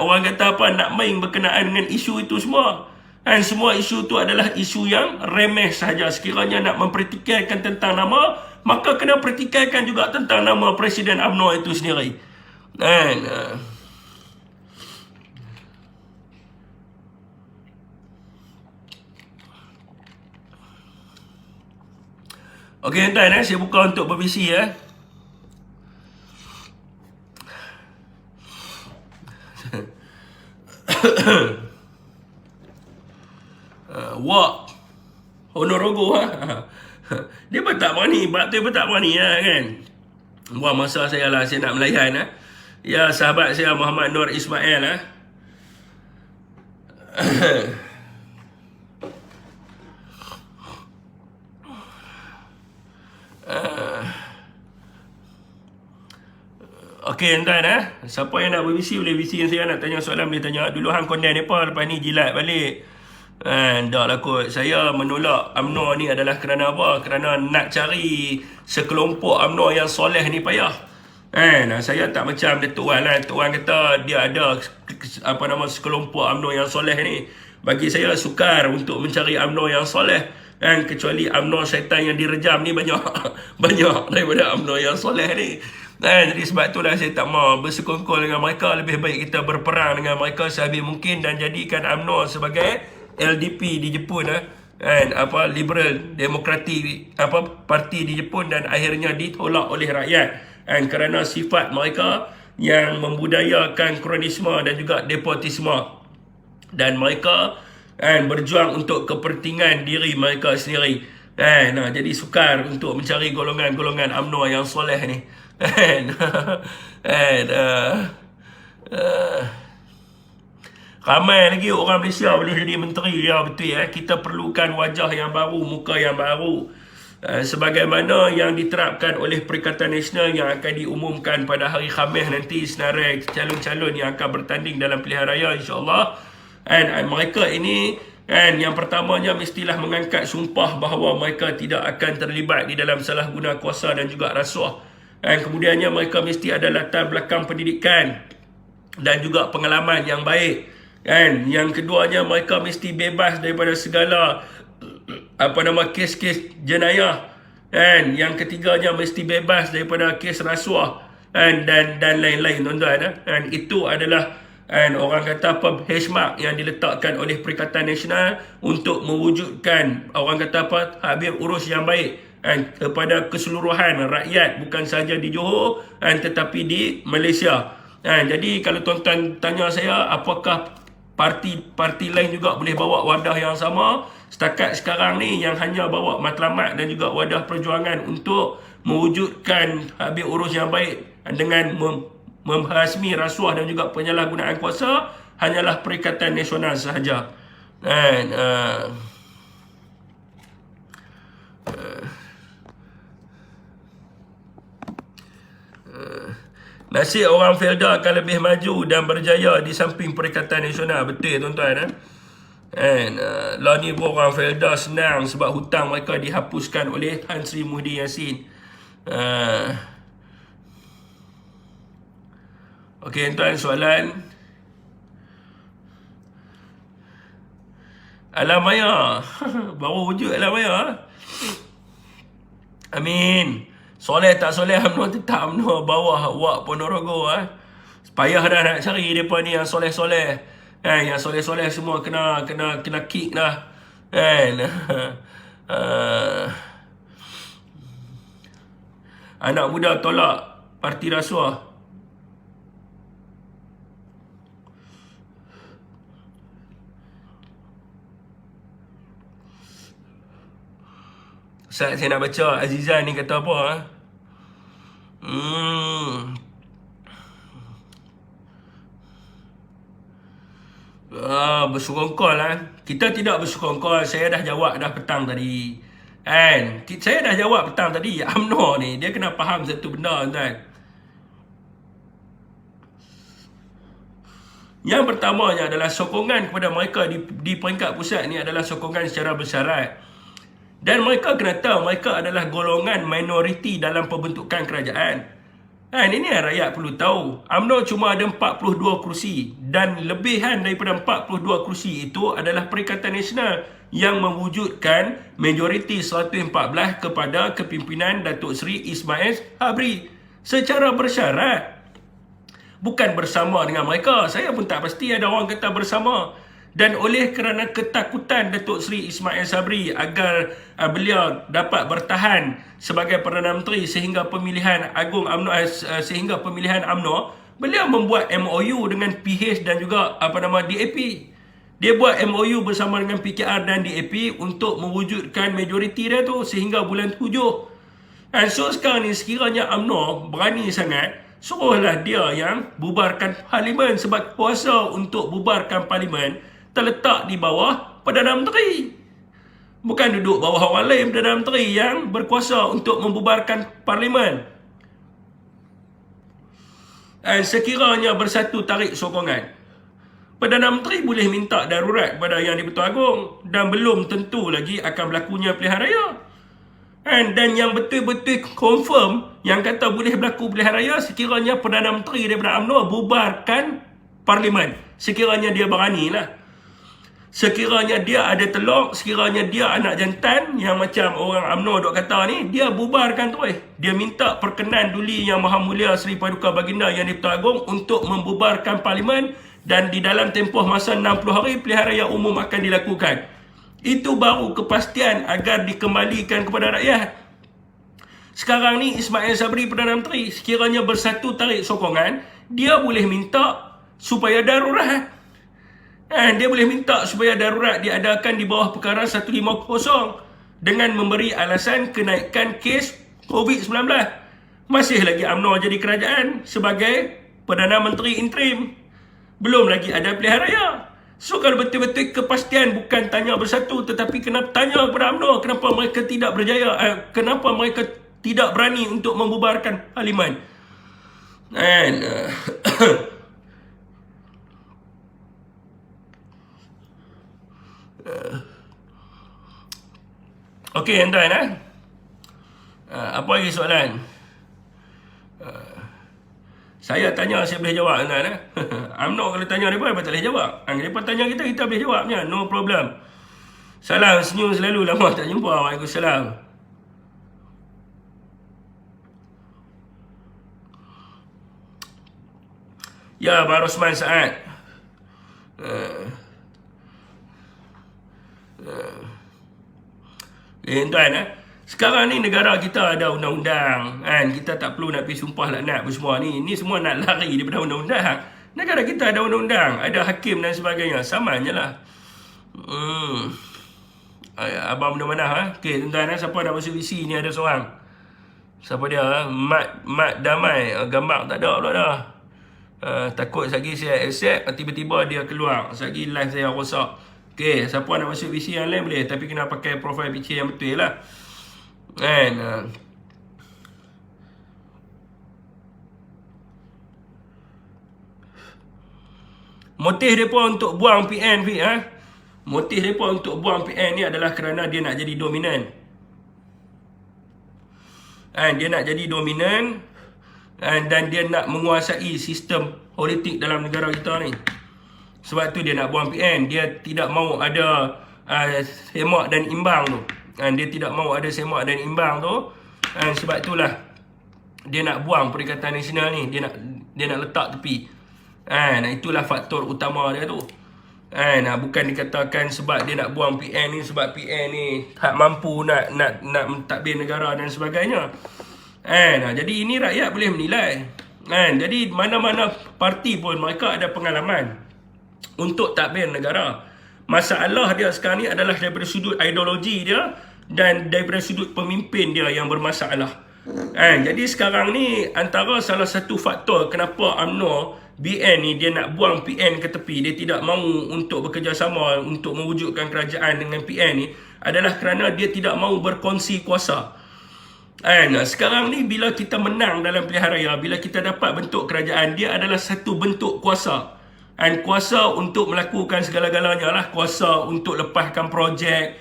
orang kata apa, nak main berkenaan dengan isu itu semua. Dan semua isu itu adalah isu yang remeh sahaja. Sekiranya nak mempertikaikan tentang nama, maka kena pertikaikan juga tentang nama Presiden UMNO itu sendiri. Dan okey, tuan, saya buka untuk berbisi ya. Wak Ponorogo dia pun tak berani, bab tu pun tak berani kan. Buat masa saya lah, saya nak melayan ya, sahabat saya Muhammad Nur Ismail Okey, tuan, siapa yang nak berbisi boleh bisi dengan saya. Nak tanya soalan boleh tanya. Dulu hang condemn mereka, lepas ni jilat balik. Tak lah kot. Saya menolak UMNO ni adalah kerana apa? Kerana nak cari sekelompok UMNO yang soleh ni payah. Saya tak macam Datuk Wan lah. Datuk Wan kata dia ada sekelompok UMNO yang soleh ni. Bagi saya sukar untuk mencari UMNO yang soleh. Kecuali UMNO syaitan yang direjam ni banyak daripada UMNO yang soleh ni. Jadi sebab itulah saya tak mau bersekongkol dengan mereka. Lebih baik kita berperang dengan mereka sehabis mungkin dan jadikan UMNO sebagai LDP di Jepun, Liberal Demokratik parti di Jepun, dan akhirnya ditolak oleh rakyat kerana sifat mereka yang membudayakan kronisme dan juga nepotisme, dan mereka berjuang untuk kepentingan diri mereka sendiri. Jadi sukar untuk mencari golongan-golongan UMNO yang soleh ni. Ramai lagi orang Malaysia boleh jadi menteri. Ya, betul ya. Kita perlukan wajah yang baru, muka yang baru. Sebagaimana yang diterapkan oleh Perikatan Nasional yang akan diumumkan pada hari Khamis nanti, senarai calon-calon yang akan bertanding dalam pilihan raya, insyaAllah. Mereka ini yang pertamanya mestilah mengangkat sumpah bahawa mereka tidak akan terlibat di dalam salah guna kuasa dan juga rasuah. Kemudiannya mereka mesti ada latar belakang pendidikan dan juga pengalaman yang baik. Yang keduanya mereka mesti bebas daripada segala kes-kes jenayah. Yang ketiganya mesti bebas daripada kes rasuah dan lain-lain, tuan-tuan. Itu adalah orang kata benchmark yang diletakkan oleh Perikatan Nasional untuk mewujudkan orang kata habis urus yang baik kepada keseluruhan rakyat, bukan sahaja di Johor tetapi di Malaysia. Jadi kalau tuan-tuan tanya saya apakah parti lain juga boleh bawa wadah yang sama. Setakat sekarang ni yang hanya bawa matlamat dan juga wadah perjuangan untuk mewujudkan habis urus yang baik dengan menghasmi rasuah dan juga penyalahgunaan kuasa hanyalah Perikatan Nasional sahaja. Dan nasib orang Felda akan lebih maju dan berjaya di samping Perikatan Nasional. Betul tuan-tuan. Lah ni pun orang Felda senang sebab hutang mereka dihapuskan oleh Tan Sri Muhyiddin Yassin. Okey tuan, soalan Alam Maya. Baru wujud Alam Maya. Amin. Soleh tak soleh UMNO tetap UMNO bawah Wak Ponorogo. Payah dah nak cari mereka ni yang soleh-soleh. Yang soleh-soleh semua kena kick dah. Anak muda tolak parti rasuah. Ustaz, saya nak baca Azizan ni kata apa? Bersekongkol Kita tidak bersekongkol. Saya dah jawab dah petang tadi. Saya dah jawab petang tadi. UMNO ni dia kena faham satu benda tuan. Yang pertamanya adalah sokongan kepada mereka di peringkat pusat ni adalah sokongan secara bersyarat. Dan mereka kena tahu mereka adalah golongan minoriti dalam pembentukan kerajaan. Ini yang rakyat perlu tahu. UMNO cuma ada 42 kursi. Dan lebihan daripada 42 kursi itu adalah Perikatan Nasional yang mewujudkan majoriti 114 kepada kepimpinan Datuk Seri Ismail Sabri. Secara bersyarat. Bukan bersama dengan mereka. Saya pun tak pasti ada orang kata bersama. Dan oleh kerana ketakutan Datuk Seri Ismail Sabri agar beliau dapat bertahan sebagai Perdana Menteri sehingga pemilihan agung UMNO, beliau membuat MOU dengan PH dan juga DAP. Dia buat MOU bersama dengan PKR dan DAP untuk mewujudkan majoriti dia tu sehingga bulan 7. So sekarang ni sekiranya UMNO berani sangat, suruhlah dia yang bubarkan parlimen, sebab kuasa untuk bubarkan parlimen terletak di bawah Perdana Menteri. Bukan duduk bawah orang lain, Perdana Menteri yang berkuasa untuk membubarkan parlimen. Sekiranya bersatu tarik sokongan, Perdana Menteri boleh minta darurat kepada Yang di-Pertuan Agong dan belum tentu lagi akan berlakunya pilihan raya. Dan yang betul-betul confirm yang kata boleh berlaku pilihan raya sekiranya Perdana Menteri daripada UMNO bubarkan parlimen. Sekiranya dia berani lah. Sekiranya dia ada telur, sekiranya dia anak jantan yang macam orang UMNO dok kata ni, dia bubarkan terus. Dia minta perkenan Duli Yang Maha Mulia Seri Paduka Baginda Yang di-Pertuan Agong untuk membubarkan parlimen dan di dalam tempoh masa 60 hari pilihan raya umum akan dilakukan. Itu baru kepastian agar dikembalikan kepada rakyat. Sekarang ni Ismail Sabri Perdana Menteri, sekiranya bersatu tarik sokongan, dia boleh minta supaya darurat. Dia boleh minta supaya darurat diadakan di bawah perkara 150 dengan memberi alasan kenaikan kes COVID-19. Masih lagi UMNO jadi kerajaan sebagai Perdana Menteri interim. Belum lagi ada pilihan raya. So kalau betul-betul kepastian bukan tanya bersatu tetapi kena tanya kepada UMNO kenapa mereka tidak berjaya, kenapa mereka tidak berani untuk membubarkan parlimen. Okey tuan-tuan. Apa lagi soalan? Saya tanya saya boleh jawab tuan-tuan. UMNO kalau tanya mereka tak boleh jawab. Mereka tanya kita boleh jawabnya. No problem. Salam senyum selalu, lama tak jumpa. Waalaikumsalam. Ya, Abang Rosman Saad. Tuan, sekarang ni negara kita ada undang-undang, kan? Kita tak perlu nak pergi sumpah laknat semua ni. Ni semua nak lari daripada undang-undang. Negara kita ada undang-undang, ada hakim dan sebagainya. Samanya lah. Abang mana-mana ha? Okay, tuan-tuan, siapa nak masuk VC ni ada seorang. Siapa dia? Mat Damai. Gambar tak ada pula dah. Takut lagi saya accept, tiba-tiba dia keluar. Lagi live saya rosak. Okay, siapa nak masuk VC yang lain boleh. Tapi kena pakai profile picture yang betul lah. Kan? Motif mereka untuk buang PN, motif mereka untuk buang PN ni adalah kerana dia nak jadi dominan. Dia nak jadi dominan dan dia nak menguasai sistem politik dalam negara kita ni. Sebab tu dia nak buang PN. Dia tidak mahu ada semak dan imbang tu. Dia tidak mahu ada semak dan imbang tu. Sebab itulah dia nak buang Perikatan Nasional ni. Dia nak letak tepi. Itulah faktor utama dia tu. Bukan dikatakan sebab dia nak buang PN ni, sebab PN ni tak mampu nak mentadbir negara dan sebagainya. Jadi ini rakyat boleh menilai. Jadi mana-mana parti pun mereka ada pengalaman untuk tadbir negara. Masalah dia sekarang ni adalah daripada sudut ideologi dia dan daripada sudut pemimpin dia yang bermasalah. Jadi sekarang ni antara salah satu faktor kenapa UMNO BN ni dia nak buang PN ke tepi, dia tidak mahu untuk bekerjasama untuk mewujudkan kerajaan dengan PN ni adalah kerana dia tidak mahu berkongsi kuasa. Sekarang ni bila kita menang dalam pilihan raya, bila kita dapat bentuk kerajaan, dia adalah satu bentuk kuasa. Kuasa untuk melakukan segala-galanya lah. Kuasa untuk lepaskan projek,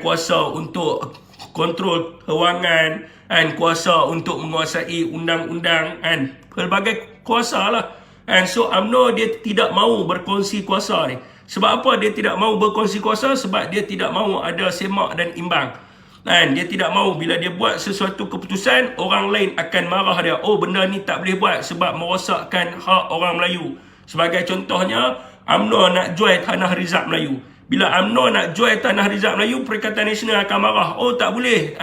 kuasa untuk kontrol kewangan, kuasa untuk menguasai undang-undang, pelbagai kuasa lah. So UMNO dia tidak mahu berkongsi kuasa ni. Sebab apa dia tidak mahu berkongsi kuasa? Sebab dia tidak mahu ada semak dan imbang. Dia tidak mahu bila dia buat sesuatu keputusan, orang lain akan marah dia. Oh, benda ni tak boleh buat sebab merosakkan hak orang Melayu. Sebagai contohnya, UMNO nak jual tanah Rizab Melayu. Bila UMNO nak jual tanah Rizab Melayu, Perikatan Nasional akan marah. Oh, tak boleh.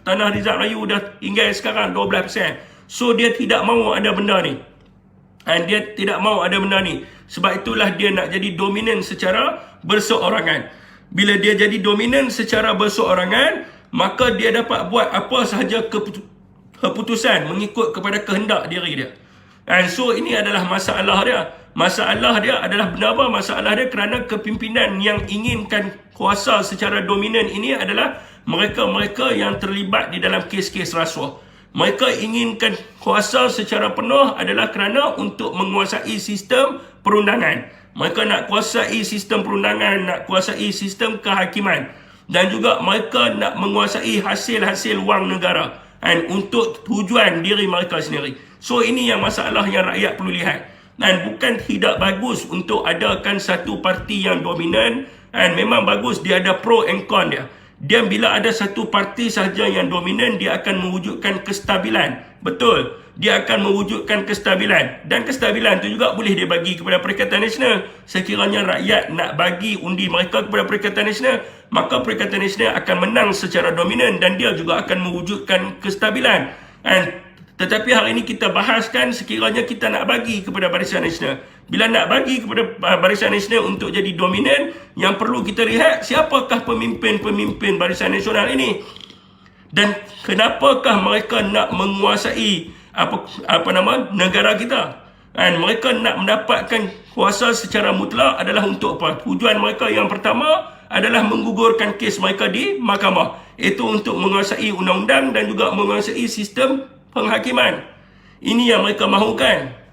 Tanah Rizab Melayu dah tinggal sekarang 12%. So dia tidak mahu ada benda ni. Dia tidak mahu ada benda ni. Sebab itulah dia nak jadi dominan secara berseorangan. Bila dia jadi dominan secara berseorangan, maka dia dapat buat apa sahaja keputusan mengikut kepada kehendak diri dia. So ini adalah masalah dia. Masalah dia adalah benda apa? Masalah dia kerana kepimpinan yang inginkan kuasa secara dominan ini adalah mereka-mereka yang terlibat di dalam kes-kes rasuah. Mereka inginkan kuasa secara penuh adalah kerana untuk menguasai sistem perundangan. Mereka nak kuasai sistem perundangan, nak kuasai sistem kehakiman. Dan juga mereka nak menguasai hasil-hasil wang negara. Untuk tujuan diri mereka sendiri. So ini yang masalah yang rakyat perlu lihat. Dan bukan tidak bagus untuk adakan satu parti yang dominan. Memang bagus, dia ada pro and con dia. Dan bila ada satu parti sahaja yang dominan, dia akan mewujudkan kestabilan. Betul. Dia akan mewujudkan kestabilan. Dan kestabilan itu juga boleh dia bagi kepada Perikatan Nasional. Sekiranya rakyat nak bagi undi mereka kepada Perikatan Nasional, maka Perikatan Nasional akan menang secara dominan dan dia juga akan mewujudkan kestabilan. Tetapi hari ini kita bahaskan sekiranya kita nak bagi kepada Barisan Nasional. Bila nak bagi kepada Barisan Nasional untuk jadi dominan, yang perlu kita lihat siapakah pemimpin-pemimpin Barisan Nasional ini. Dan kenapakah mereka nak menguasai negara kita. Mereka nak mendapatkan kuasa secara mutlak adalah untuk apa? Tujuan mereka yang pertama adalah menggugurkan kes mereka di mahkamah. Itu untuk menguasai undang-undang dan juga menguasai sistem penghakiman. Ini yang mereka mahukan.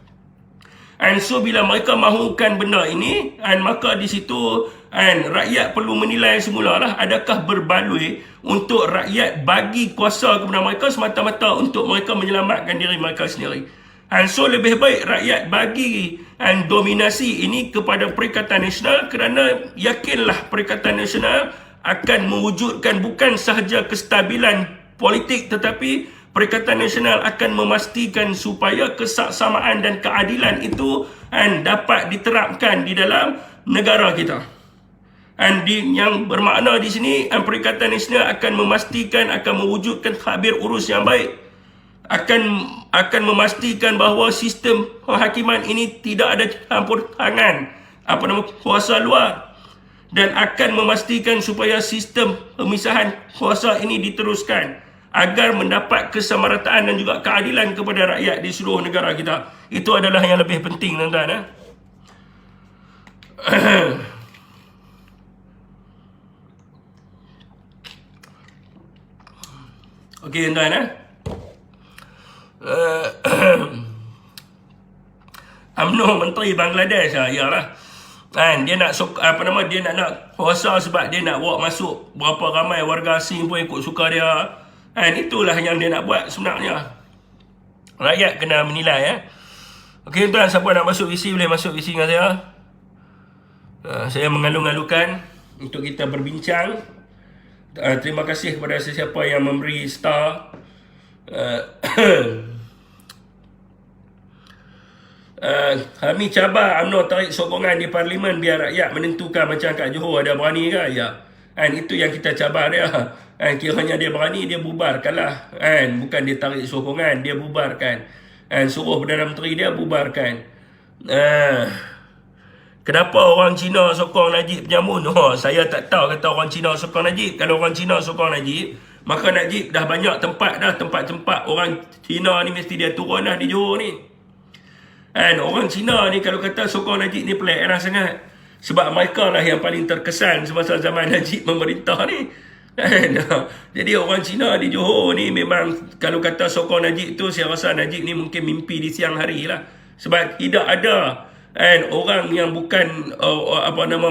So bila mereka mahukan benda ini, maka di situ rakyat perlu menilai semula lah, adakah berbaloi untuk rakyat bagi kuasa kepada mereka semata-mata untuk mereka menyelamatkan diri mereka sendiri. So lebih baik rakyat bagi dominasi ini kepada Perikatan Nasional kerana yakinlah Perikatan Nasional akan mewujudkan bukan sahaja kestabilan politik, tetapi Perikatan Nasional akan memastikan supaya kesaksamaan dan keadilan itu dapat diterapkan di dalam negara kita. Yang bermakna di sini, Perikatan Nasional akan memastikan, akan mewujudkan tadbir urus yang baik. akan memastikan bahawa sistem penghakiman ini tidak ada campur tangan kuasa luar, dan akan memastikan supaya sistem pemisahan kuasa ini diteruskan agar mendapat kesamarataan dan juga keadilan kepada rakyat di seluruh negara kita. Itu adalah yang lebih penting, tuan-tuan. Okey, tuan-tuan. UMNO Menteri Bangladesh ialah dia nak dia nak kuasa sebab dia nak bawa masuk berapa ramai warga asing pun ikut suka dia. Itulah yang dia nak buat sebenarnya. Rakyat kena menilai. Okey, tuan, siapa nak masuk VC boleh masuk VC dengan saya. Saya mengalu-alukan untuk kita berbincang. Terima kasih kepada sesiapa yang memberi star. Kami cabar UMNO tarik sokongan di Parlimen biar rakyat menentukan, macam kat Johor ada berani ke? Ya. Itu yang kita cabar dia. Kiranya dia berani, dia bubarkanlah. Bukan dia tarik sokongan, dia bubarkan. Suruh Perdana Menteri dia bubarkan. Kenapa orang Cina sokong Najib penyamun? Saya tak tahu kata orang Cina sokong Najib. Kalau orang Cina sokong Najib, maka Najib dah banyak tempat orang Cina ni mesti dia turun dah di Johor ni. Orang Cina ni kalau kata sokong Najib ni pelik sangat. Sebab mereka lah yang paling terkesan semasa zaman Najib memerintah ni. Jadi orang Cina di Johor ni memang kalau kata sokong Najib tu, saya rasa Najib ni mungkin mimpi di siang hari lah. Sebab tidak ada orang yang bukan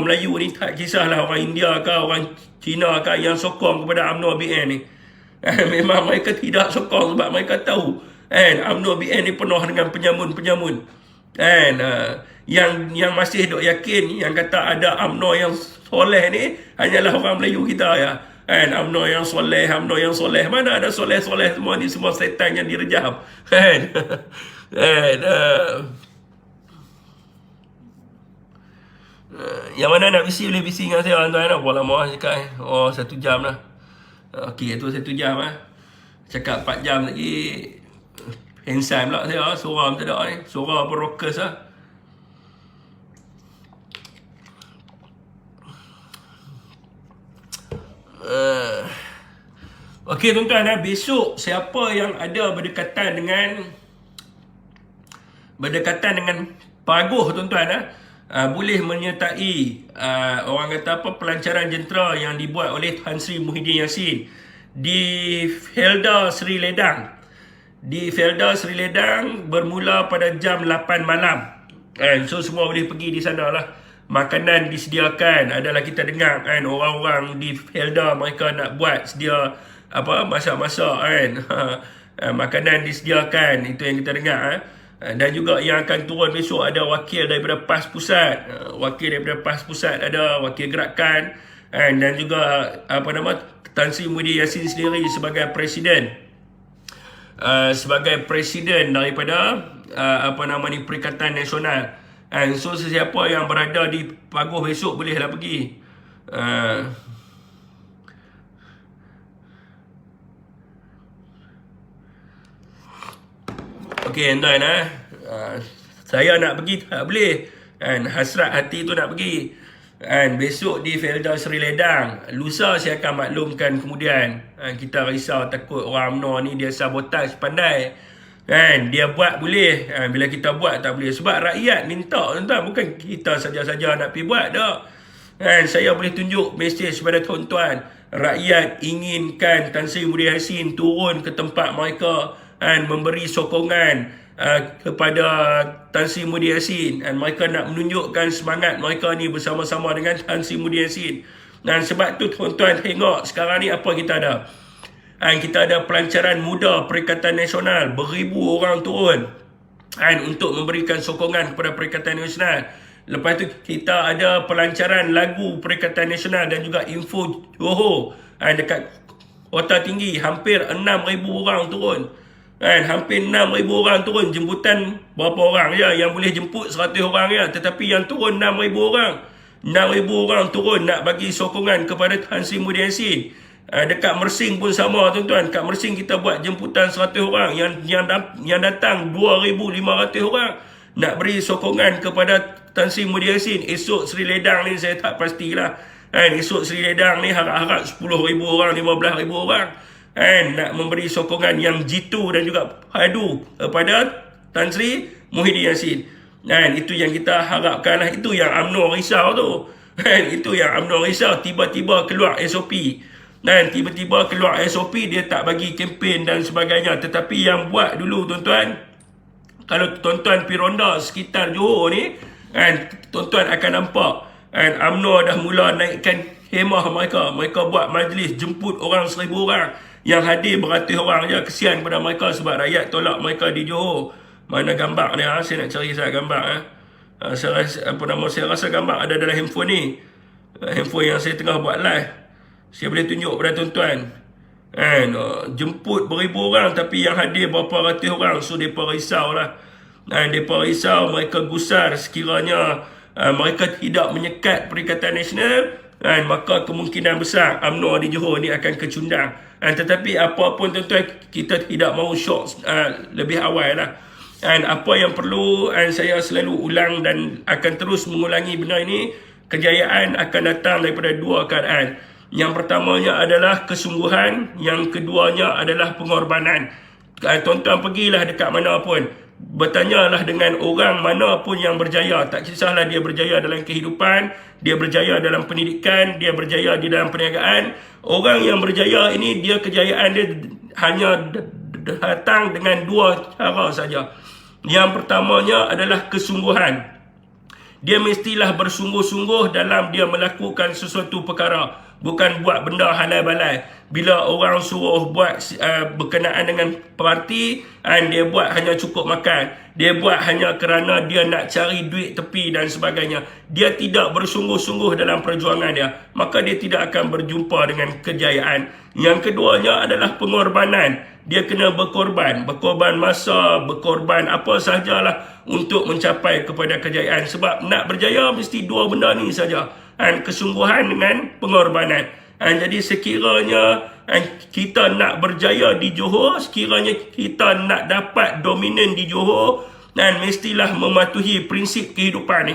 Melayu ni, tak kisahlah orang India ke orang Cina ke, yang sokong kepada UMNO BN ni. Memang mereka tidak sokong sebab mereka tahu UMNO BN ni penuh dengan penyamun-penyamun. Yang masih duk yakin yang kata ada UMNO yang soleh ni hanyalah orang Melayu kita ya. UMNO yang soleh, UMNO yang soleh. Mana ada soleh-soleh semua ni, semua setan yang direjam. Yang mana nak bisi boleh bisi dengan saya, tuan-tuan. Berapa lama cakap? 1 jam lah. Okey, itu 1 jam lah. Cakap 4 jam lagi. Handsome pula saya. Suara macam tak ni. Suara berrockers lah. Okey, tuan-tuan. Besok siapa yang ada berdekatan dengan Paguh, tuan-tuan, boleh menyertai orang kata pelancaran jentera yang dibuat oleh Tan Sri Muhyiddin Yassin di Felda Sri Ledang. Di Felda Sri Ledang bermula pada jam 8 malam. So semua boleh pergi di sana lah. Makanan disediakan. Adalah kita dengar orang-orang di Felda mereka nak buat sedia masak-masak makanan disediakan. Itu yang kita dengar. Dan juga yang akan turun besok ada wakil daripada PAS Pusat. Wakil daripada PAS Pusat ada, wakil gerakan, dan juga Tan Sri Muhyiddin Yassin sendiri sebagai presiden. Sebagai presiden daripada Perikatan Nasional. So sesiapa yang berada di Paguh besok bolehlah pergi. Okey, tuan, saya nak pergi tak boleh. Hasrat hati tu nak pergi. Besok di Felda Sri Ledang. Lusa saya akan maklumkan kemudian. Kita risau takut orang UMNO ni dia sabotaj pandai. Dia buat boleh. Bila kita buat tak boleh. Sebab rakyat minta, tuan-tuan. Bukan kita saja-saja nak pergi buat tak. Saya boleh tunjuk mesej kepada tuan-tuan. Rakyat inginkan Tan Sri Muhyiddin Yassin turun ke tempat mereka, memberi sokongan kepada Tan Sri Muhyiddin Yassin. Mereka nak menunjukkan semangat mereka ni bersama-sama dengan Tan Sri Muhyiddin Yassin. Dan sebab tu tuan-tuan tengok sekarang ni apa kita ada. Kita ada pelancaran muda Perikatan Nasional. Beribu orang turun untuk memberikan sokongan kepada Perikatan Nasional. Lepas tu kita ada pelancaran lagu Perikatan Nasional dan juga info Johor. Dekat Kota Tinggi hampir 6,000 orang turun. Hampir 6,000 orang turun. Jemputan berapa orang je yang boleh jemput 100 orang je. Tetapi yang turun 6,000 orang. 6,000 orang turun nak bagi sokongan kepada Tan Sri Muhyiddin Yassin. Dekat Mersing pun sama tuan-tuan. Kat Mersing kita buat jemputan 100 orang, yang datang 2,500 orang. Nak beri sokongan kepada Tan Sri Muhyiddin Yassin. Esok Sri Ledang ni saya tak pastilah. Esok Sri Ledang ni harap-harap 10,000 orang, 15,000 orang. Nak memberi sokongan yang jitu dan juga padu kepada Tan Sri Muhyiddin Yassin. Itu yang kita harapkan lah. Itu yang UMNO risau tu. Itu yang UMNO risau. Tiba-tiba keluar SOP. Tiba-tiba keluar SOP, dia tak bagi kempen dan sebagainya. Tetapi yang buat dulu tuan-tuan, kalau tuan-tuan pergi ronda sekitar Johor ni, tuan-tuan akan nampak UMNO dah mula naikkan hemah mereka. Mereka buat majlis jemput orang 1,000 orang. Yang hadir beratus orang je. Kesian pada mereka sebab rakyat tolak mereka di Johor. Mana gambar ni? Saya nak cari saya gambar. Saya rasa gambar ada dalam handphone ni. Handphone yang saya tengah buat live. Saya boleh tunjuk kepada tuan-tuan. Jemput beribu orang tapi yang hadir berapa ratus orang. So mereka risau lah. Mereka risau, mereka gusar sekiranya mereka tidak menyekat Perikatan Nasional, maka kemungkinan besar UMNO di Johor ni akan kecundang. Tetapi apa pun tuan-tuan, kita tidak mahu shock lebih awal lah. Apa yang perlu, saya selalu ulang dan akan terus mengulangi benda ini, kejayaan akan datang daripada dua keadaan. Yang pertamanya adalah kesungguhan, yang keduanya adalah pengorbanan. Tuan-tuan pergilah dekat mana pun, bertanyalah dengan orang mana pun yang berjaya. Tak kisahlah dia berjaya dalam kehidupan, dia berjaya dalam pendidikan, dia berjaya di dalam perniagaan. Orang yang berjaya ini, dia kejayaan dia hanya datang dengan dua cara saja. Yang pertamanya adalah kesungguhan. Dia mestilah bersungguh-sungguh dalam dia melakukan sesuatu perkara. Bukan buat benda halal balai. Bila orang suruh buat berkenaan dengan parti, dia buat hanya cukup makan. Dia buat hanya kerana dia nak cari duit tepi dan sebagainya. Dia tidak bersungguh-sungguh dalam perjuangan dia. Maka dia tidak akan berjumpa dengan kejayaan. Yang keduanya adalah pengorbanan. Dia kena berkorban. Berkorban masa, berkorban apa sahajalah untuk mencapai kepada kejayaan. Sebab nak berjaya mesti dua benda ni saja. Kesungguhan dengan pengorbanan. Jadi sekiranya kita nak berjaya di Johor, sekiranya kita nak dapat dominan di Johor, mestilah mematuhi prinsip kehidupan ni.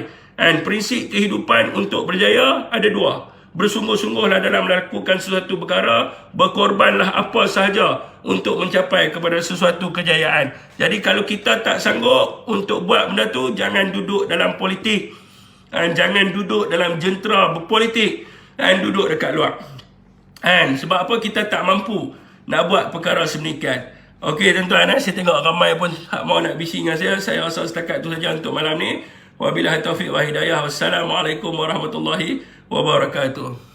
Prinsip kehidupan untuk berjaya ada dua. Bersungguh-sungguhlah dalam melakukan sesuatu perkara, berkorbanlah apa sahaja untuk mencapai kepada sesuatu kejayaan. Jadi kalau kita tak sanggup untuk buat benda tu, jangan duduk dalam politik. Jangan duduk dalam jentera berpolitik. Duduk dekat luar. Sebab apa? Kita tak mampu nak buat perkara sedemikian. Okey tuan-tuan, saya tengok ramai pun tak mau nak bising dengan saya. Saya rasa setakat tu saja untuk malam ni. Wabillahi taufiq wa hidayah. Wassalamualaikum warahmatullahi wabarakatuh.